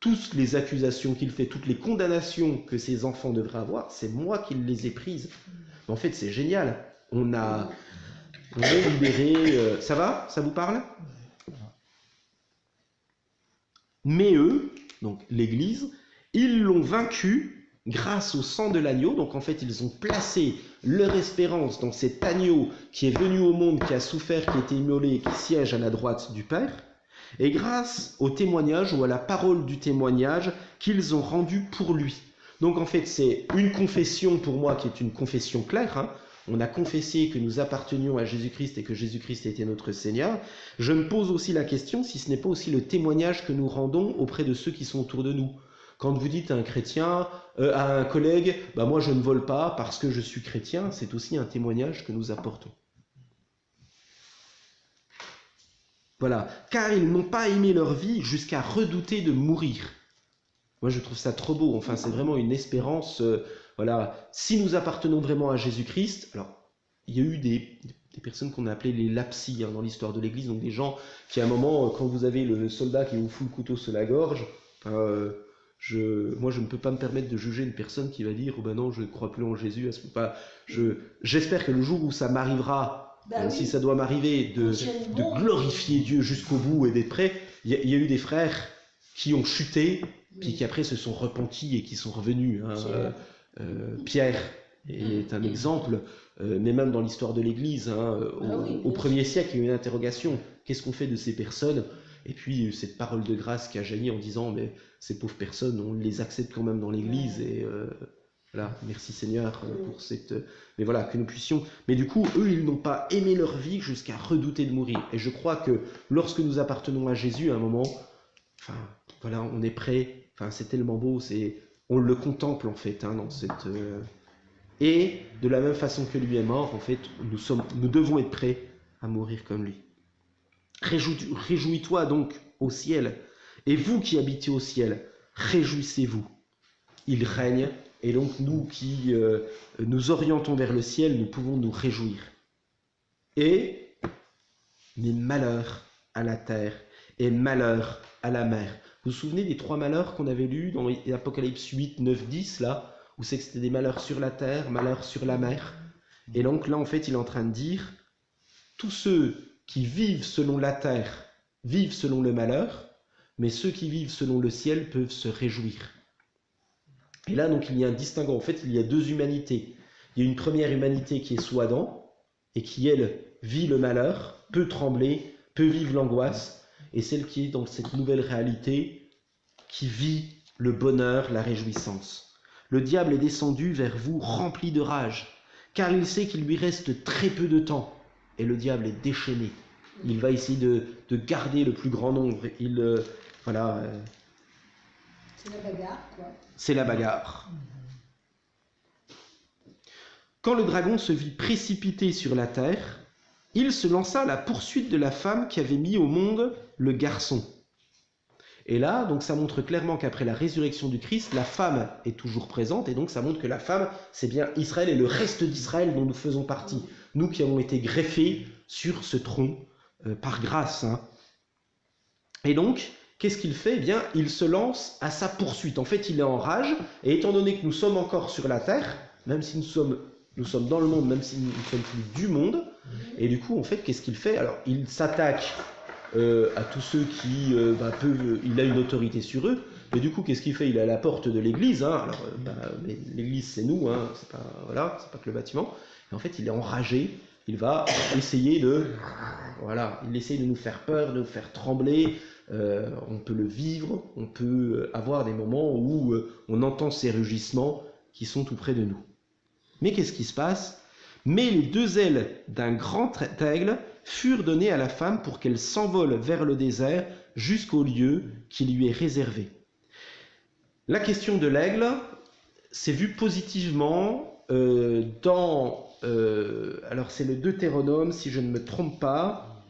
toutes les accusations qu'il fait, toutes les condamnations que ces enfants devraient avoir, c'est moi qui les ai prises. Mais en fait, c'est génial. On est libéré. Ça va? Ça vous parle? Mais eux, donc l'Église, ils l'ont vaincu grâce au sang de l'agneau. Donc en fait, ils ont placé leur espérance dans cet agneau qui est venu au monde, qui a souffert, qui a été immolé, qui siège à la droite du Père, et grâce au témoignage ou à la parole du témoignage qu'ils ont rendu pour lui. Donc en fait, c'est une confession pour moi qui est une confession claire, hein. On a confessé que nous appartenions à Jésus-Christ et que Jésus-Christ était notre Seigneur. Je me pose aussi la question si ce n'est pas aussi le témoignage que nous rendons auprès de ceux qui sont autour de nous. Quand vous dites à un chrétien, à un collègue, bah moi je ne vole pas parce que je suis chrétien, c'est aussi un témoignage que nous apportons. Voilà, car ils n'ont pas aimé leur vie jusqu'à redouter de mourir. Moi je trouve ça trop beau, enfin c'est vraiment une espérance. Voilà, si nous appartenons vraiment à Jésus-Christ, alors il y a eu des personnes qu'on a appelées les lapsies, hein, dans l'histoire de l'Église, donc des gens qui à un moment, quand vous avez le soldat qui vous fout le couteau sur la gorge, moi je ne peux pas me permettre de juger une personne qui va dire oh ben non je ne crois plus en Jésus, j'espère que le jour où ça m'arrivera, si ça doit m'arriver, de glorifier Dieu jusqu'au bout et d'être prêt. Il y a eu des frères qui ont chuté, puis qui après se sont repentis et qui sont revenus, hein, Pierre est un exemple, mais même dans l'histoire de l'Église, hein, au 1er siècle, il y a eu une interrogation. Qu'est-ce qu'on fait de ces personnes? Et puis cette parole de grâce qui a jailli en disant mais ces pauvres personnes, on les accepte quand même dans l'Église et voilà, merci Seigneur pour cette... Mais voilà, que nous puissions... Mais du coup, eux, ils n'ont pas aimé leur vie jusqu'à redouter de mourir. Et je crois que lorsque nous appartenons à Jésus, à un moment, enfin, voilà, on est prêt. Enfin, c'est tellement beau, on le contemple en fait, hein, dans cette... Et de la même façon que lui est mort, en fait, nous devons être prêts à mourir comme lui. Réjouis-toi donc au ciel, et vous qui habitez au ciel, réjouissez-vous. Il règne, et donc nous qui nous orientons vers le ciel, nous pouvons nous réjouir. Et mais malheur à la terre, et malheur à la mer. Vous vous souvenez des 3 malheurs qu'on avait lus dans Apocalypse 8, 9, 10, là, où c'est que c'était des malheurs sur la terre, malheurs sur la mer. Et donc là, en fait, il est en train de dire, tous ceux qui vivent selon la terre vivent selon le malheur, mais ceux qui vivent selon le ciel peuvent se réjouir. Et là, donc, il y a un distinguo. En fait, il y a 2 humanités. Il y a une première humanité qui est sous Adam, et qui, elle, vit le malheur, peut trembler, peut vivre l'angoisse, et celle qui est dans cette nouvelle réalité, qui vit le bonheur, la réjouissance. Le diable est descendu vers vous rempli de rage, car il sait qu'il lui reste très peu de temps, et le diable est déchaîné. Il va essayer de garder le plus grand nombre. Voilà. C'est la bagarre, quoi. C'est la bagarre. Quand le dragon se vit précipité sur la terre, il se lança à la poursuite de la femme qui avait mis au monde le garçon. Et là, donc ça montre clairement qu'après la résurrection du Christ, la femme est toujours présente, et donc ça montre que la femme, c'est bien Israël et le reste d'Israël dont nous faisons partie. Nous qui avons été greffés sur ce tronc par grâce. Hein. Et donc, qu'est-ce qu'il fait? Eh bien, il se lance à sa poursuite. En fait, il est en rage, et étant donné que nous sommes encore sur la terre, même si nous sommes dans le monde, même si nous ne sommes plus du monde, et du coup, en fait, qu'est-ce qu'il fait? Alors, il s'attaque à tous ceux qui peuvent... Il a une autorité sur eux, mais du coup, qu'est-ce qu'il fait? Il est à la porte de l'église, hein. Alors, mais l'église, c'est nous, hein. C'est pas que le bâtiment. Et en fait, il est enragé, il va essayer il essaye de nous faire peur, de nous faire trembler. On peut le vivre, on peut avoir des moments où on entend ces rugissements qui sont tout près de nous. Mais qu'est-ce qui se passe? Mais les 2 ailes d'un grand aigle furent données à la femme pour qu'elle s'envole vers le désert jusqu'au lieu qui lui est réservé. La question de l'aigle, c'est vu positivement dans... alors c'est le Deutéronome, si je ne me trompe pas.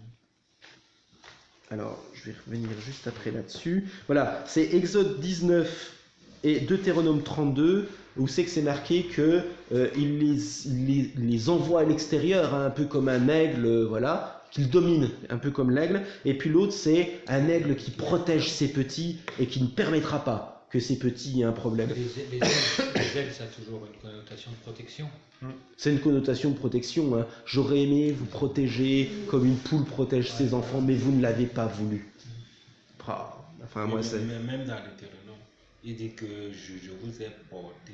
Alors, je vais revenir juste après là-dessus. Voilà, c'est Exode 19 et Deutéronome 32, où c'est que c'est marqué que il les envoie à l'extérieur, hein, un peu comme un aigle, voilà, qu'il domine, un peu comme l'aigle. Et puis l'autre, c'est un aigle qui protège ses petits et qui ne permettra pas que ses petits aient un problème. Les ailes, ça a toujours une connotation de protection. C'est une connotation de protection. Hein. J'aurais aimé vous protéger comme une poule protège ses enfants, mais vous ne l'avez pas voulu. Enfin, moi, c'est... Même dans Deutéronome. Il dit que je vous ai porté.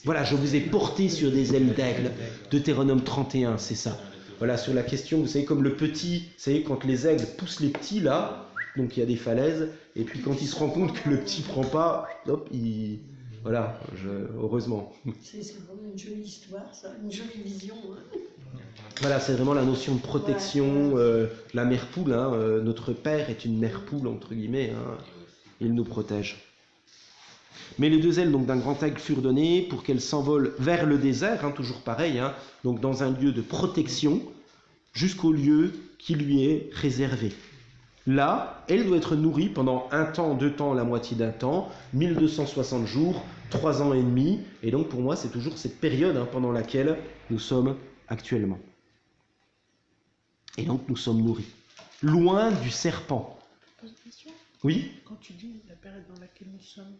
Voilà, je vous ai porté sur des ailes d'aigle. Deutéronome 31, c'est ça. Voilà, sur la question, vous savez, comme le petit, vous savez, quand les aigles poussent les petits là, donc il y a des falaises, et puis quand il se rend compte que le petit prend pas, hop, il... Voilà, heureusement. C'est vraiment une jolie histoire, ça, une jolie vision. Hein. Voilà, c'est vraiment la notion de protection, la mère poule, hein, notre père est une mère poule, entre guillemets, hein, il nous protège. Mais les deux ailes donc d'un grand aigle furent données pour qu'elle s'envole vers le désert, hein, toujours pareil, hein, donc dans un lieu de protection, jusqu'au lieu qui lui est réservé. Là, elle doit être nourrie pendant 1 temps, 2 temps, la moitié d'un temps, 1260 jours, 3 ans et demi, et donc pour moi c'est toujours cette période hein, pendant laquelle nous sommes actuellement. Et donc nous sommes nourris, loin du serpent. Je pose une question. Oui ? Quand tu dis la période dans laquelle nous sommes,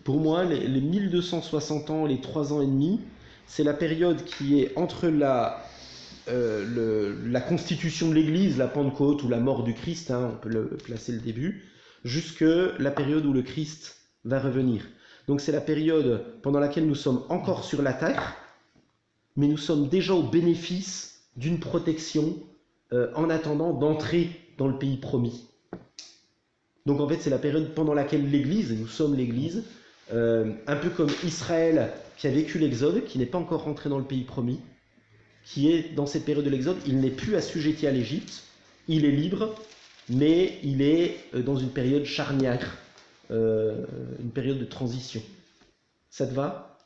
Pour moi, les 1260 ans, les 3 ans et demi, c'est la période qui est entre la constitution de l'Église, la Pentecôte ou la mort du Christ, hein, on peut le placer le début, jusque la période où le Christ va revenir. Donc c'est la période pendant laquelle nous sommes encore sur la terre, mais nous sommes déjà au bénéfice d'une protection en attendant d'entrer dans le pays promis. Donc en fait c'est la période pendant laquelle l'Église, et nous sommes l'Église, un peu comme Israël qui a vécu l'Exode, qui n'est pas encore rentré dans le pays promis, qui est dans cette période de l'Exode, il n'est plus assujetti à l'Égypte, il est libre, mais il est dans une période charnière, une période de transition. Ça te va ?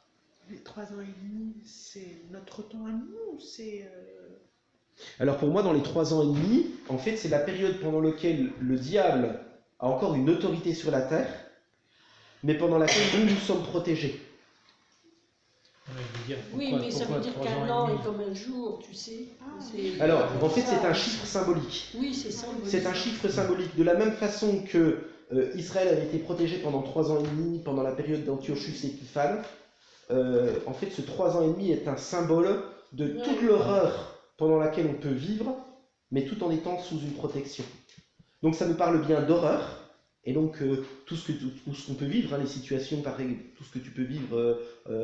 les 3 ans et demi, c'est notre temps à nous ou c'est... Alors pour moi, dans les 3 ans et demi, en fait, c'est la période pendant laquelle le diable a encore une autorité sur la terre, mais pendant laquelle nous sommes protégés. Oui, mais ça veut dire qu'un an est comme un jour, tu sais. Alors, en fait, c'est un chiffre symbolique. Oui, c'est symbolique. C'est un chiffre symbolique. De la même façon que Israël avait été protégé pendant 3 ans et demi, pendant la période d'Antiochus Épiphane, en fait, ce 3 ans et demi est un symbole de toute l'horreur pendant laquelle on peut vivre, mais tout en étant sous une protection. Donc ça nous parle bien d'horreur, et donc tout ce qu'on peut vivre, hein, les situations, tout ce que tu peux vivre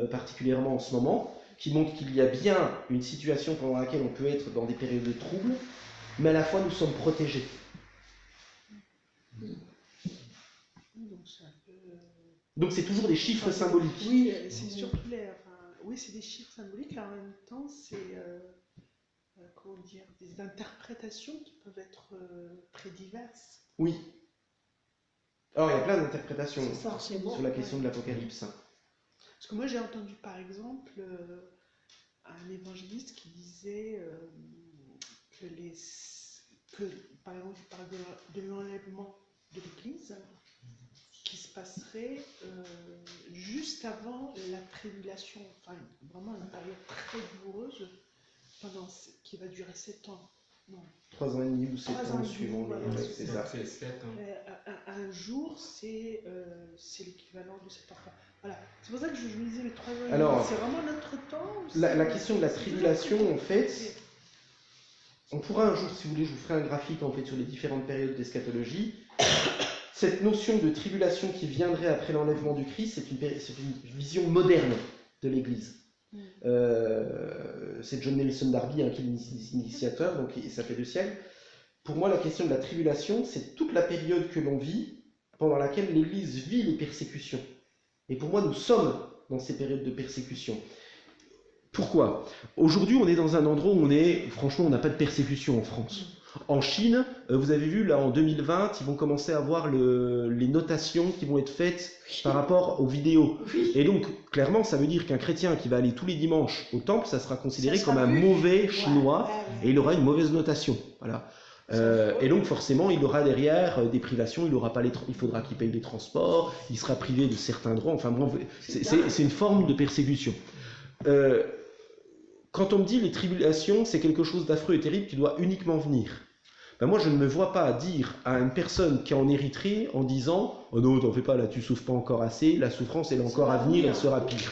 particulièrement en ce moment, qui montre qu'il y a bien une situation pendant laquelle on peut être dans des périodes de trouble, mais à la fois nous sommes protégés. Donc c'est toujours des chiffres symboliques. Oui, c'est surtout oui, c'est des chiffres symboliques, et en même temps c'est comment dire, des interprétations qui peuvent être très diverses. Oui. Alors il y a plein d'interprétations sur la question de l'Apocalypse. Parce que moi j'ai entendu par exemple un évangéliste qui disait que par exemple il parle de l'enlèvement de l'Église qui se passerait juste avant la tribulation, enfin vraiment une période très douloureuse qui va durer 7 ans. Non. 3 ans et demi ou 7 ans suivant. Voilà, c'est ça. C'est 7 ans. Un jour, c'est l'équivalent de 7 ans. Voilà. C'est pour ça que je me disais, les 3 ans et demi, c'est vraiment notre temps. La question de la tribulation, en fait, on pourra un jour, si vous voulez, je vous ferai un graphique en fait sur les différentes périodes d'eschatologie. Cette notion de tribulation qui viendrait après l'enlèvement du Christ, c'est une vision moderne de l'Église. C'est John Nelson Darby qui est l'initiateur, donc ça fait 2 siècles. Pour moi, la question de la tribulation, c'est toute la période que l'on vit, pendant laquelle l'Église vit les persécutions. Et pour moi, nous sommes dans ces périodes de persécution. Pourquoi ? Aujourd'hui, on est dans un endroit où franchement, on n'a pas de persécution en France. En Chine, vous avez vu, là, en 2020, ils vont commencer à voir les notations qui vont être faites par rapport aux vidéos. Et donc, clairement, ça veut dire qu'un chrétien qui va aller tous les dimanches au temple, ça sera considéré comme un mauvais chinois, et il aura une mauvaise notation. Voilà. Et donc, forcément, il aura derrière des privations, il faudra qu'il paye les transports, il sera privé de certains droits, enfin bon, c'est une forme de persécution. Quand on me dit les tribulations, c'est quelque chose d'affreux et terrible qui doit uniquement venir. Ben moi, je ne me vois pas dire à une personne qui est en Érythrée en disant « Oh non, t'en fais pas, là, tu souffres pas encore assez, la souffrance, elle est encore à venir, elle sera pire. »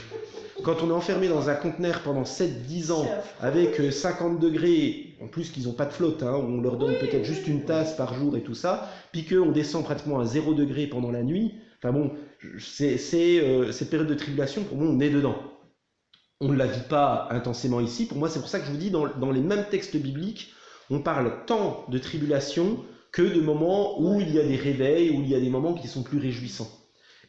Quand on est enfermé dans un conteneur pendant 7-10 ans, avec 50 degrés, en plus qu'ils n'ont pas de flotte, hein, on leur donne peut-être juste une tasse par jour et tout ça, puis qu'on descend pratiquement à 0 degré pendant la nuit, Enfin bon, cette période de tribulation, pour moi, on est dedans. On ne la vit pas intensément ici. Pour moi, c'est pour ça que je vous dis, dans les mêmes textes bibliques, on parle tant de tribulation que de moments où il y a des réveils, où il y a des moments qui sont plus réjouissants.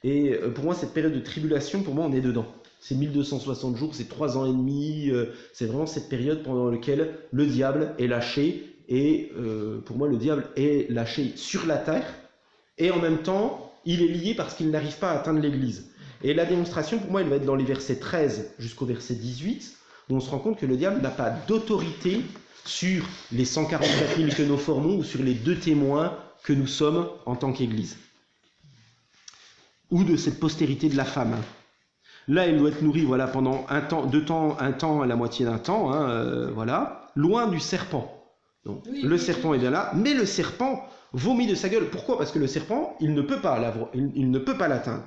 Et pour moi, cette période de tribulation, pour moi, on est dedans. C'est 1260 jours, c'est 3 ans et demi, c'est vraiment cette période pendant laquelle le diable est lâché. Et pour moi, le diable est lâché sur la terre, et en même temps, il est lié parce qu'il n'arrive pas à atteindre l'Église. Et la démonstration, pour moi, elle va être dans les versets 13 jusqu'au verset 18, où on se rend compte que le diable n'a pas d'autorité sur les 144 000 que nous formons, ou sur les 2 témoins que nous sommes en tant qu'Église. Ou de cette postérité de la femme. Là, elle doit être nourrie voilà, pendant un temps et la moitié d'un temps, voilà, loin du serpent. Donc, le serpent est bien là, mais le serpent vomit de sa gueule. Pourquoi? Parce que le serpent, il ne peut pas l'atteindre.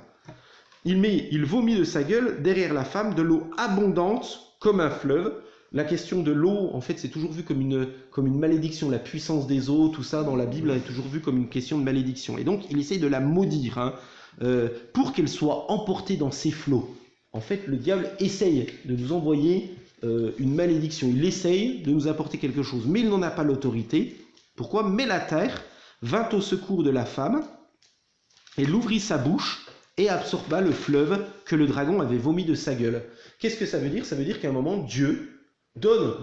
Il vomit de sa gueule derrière la femme de l'eau abondante comme un fleuve. La question de l'eau, en fait, c'est toujours vu comme une malédiction. La puissance des eaux, tout ça, dans la Bible, est toujours vu comme une question de malédiction. Et donc, il essaye de la maudire, pour qu'elle soit emportée dans ses flots. En fait, le diable essaye de nous envoyer une malédiction. Il essaye de nous apporter quelque chose, mais il n'en a pas l'autorité. Pourquoi? Mais la terre vint au secours de la femme, elle ouvrit sa bouche et absorba le fleuve que le dragon avait vomi de sa gueule. Qu'est-ce que ça veut dire? Ça veut dire qu'à un moment, Dieu donne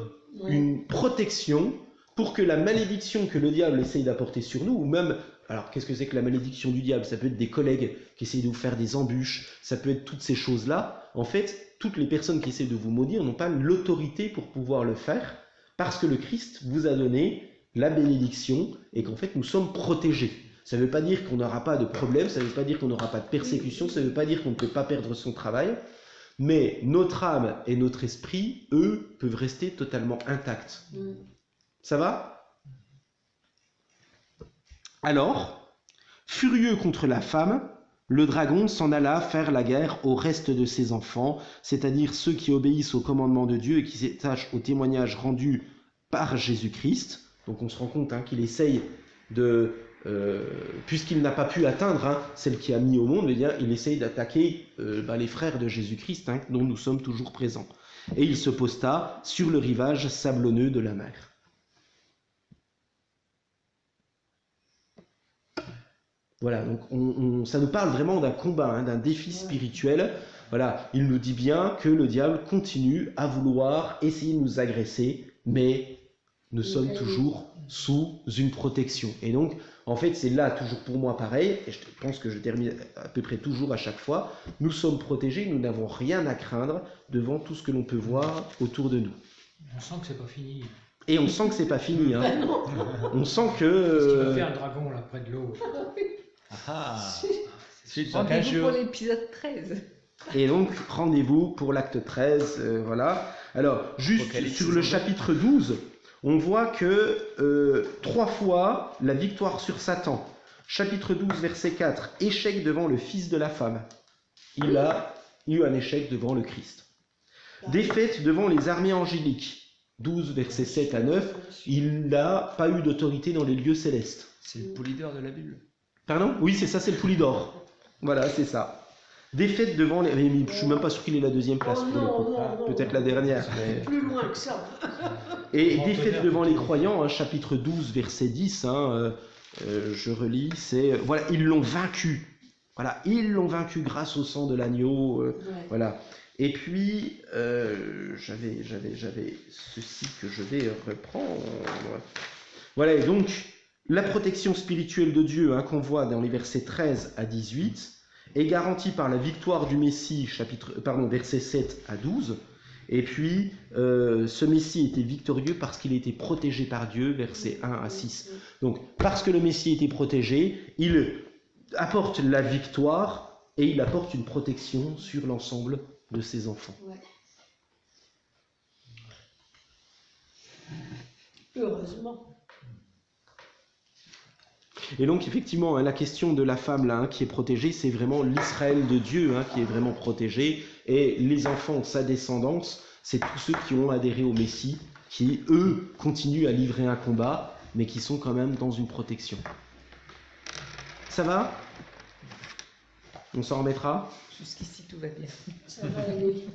une protection pour que la malédiction que le diable essaye d'apporter sur nous, ou même, alors qu'est-ce que c'est que la malédiction du diable? Ça peut être des collègues qui essayent de vous faire des embûches, ça peut être toutes ces choses-là. En fait, toutes les personnes qui essaient de vous maudire n'ont pas l'autorité pour pouvoir le faire, parce que le Christ vous a donné la bénédiction et qu'en fait nous sommes protégés. Ça ne veut pas dire qu'on n'aura pas de problème, ça ne veut pas dire qu'on n'aura pas de persécution, ça ne veut pas dire qu'on ne peut pas perdre son travail, mais notre âme et notre esprit, eux, peuvent rester totalement intacts. Ça va? Alors, furieux contre la femme, le dragon s'en alla faire la guerre au reste de ses enfants, c'est-à-dire ceux qui obéissent au commandement de Dieu et qui s'attachent au témoignage rendu par Jésus-Christ. Donc on se rend compte qu'il essaye de, puisqu'il n'a pas pu atteindre celle qui a mis au monde, il essaye d'attaquer les frères de Jésus-Christ, dont nous sommes toujours présents. Et il se posta sur le rivage sablonneux de la mer. Voilà, donc ça nous parle vraiment d'un combat, d'un défi spirituel. Voilà, il nous dit bien que le diable continue à vouloir essayer de nous agresser, mais nous sommes toujours sous une protection. Et donc, en fait, c'est là toujours pour moi pareil, et je pense que je termine à peu près toujours à chaque fois, nous sommes protégés, nous n'avons rien à craindre devant tout ce que l'on peut voir autour de nous. On sent que c'est pas fini. Et on sent que c'est pas fini. On sent que... Qu'est-ce qu'il va faire un dragon là près de l'eau? Rendez-vous pour l'épisode 13. Et donc, rendez-vous pour l'acte 13. Voilà. Alors, juste sur le chapitre 12, on voit que 3 fois la victoire sur Satan. Chapitre 12, verset 4, échec devant le fils de la femme. Il a eu un échec devant le Christ. Défaite devant les armées angéliques. 12, verset 7 à 9, il n'a pas eu d'autorité dans les lieux célestes. C'est le Poulidor de la Bible. Pardon? Oui, c'est ça, c'est le Poulidor. Voilà, c'est ça. Défaite devant les... Je ne suis même pas sûr qu'il ait la deuxième place. Peut-être la dernière. Mais... Plus loin que ça. Et défaite devant les croyants, chapitre 12, verset 10, je relis, c'est... Voilà, ils l'ont vaincu. Voilà, ils l'ont vaincu grâce au sang de l'agneau. Voilà. Et puis, j'avais ceci que je vais reprendre. Voilà, et donc, la protection spirituelle de Dieu, qu'on voit dans les versets 13 à 18, est garantie par la victoire du Messie, versets 7 à 12. Et puis, ce Messie était victorieux parce qu'il était protégé par Dieu, versets 1 à 6. Donc, parce que le Messie était protégé, il apporte la victoire et il apporte une protection sur l'ensemble de ses enfants. Heureusement. Et donc effectivement, la question de la femme là, qui est protégée, c'est vraiment l'Israël de Dieu qui est vraiment protégé, et les enfants, sa descendance, c'est tous ceux qui ont adhéré au Messie, qui eux continuent à livrer un combat, mais qui sont quand même dans une protection. Ça va? On s'en remettra. Jusqu'ici, tout va bien. Ça va aller.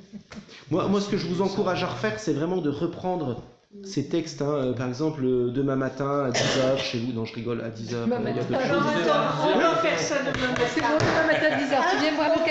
Moi, ce que je vous encourage à refaire, c'est vraiment de reprendre ces textes. Hein. Par exemple, demain matin à 10h, chez vous. Non, je rigole, à 10h. Demain il y a matin. d'autres Alors choses. attends, on va faire ça demain matin. C'est bon, demain matin, 10h. Tu viens voir le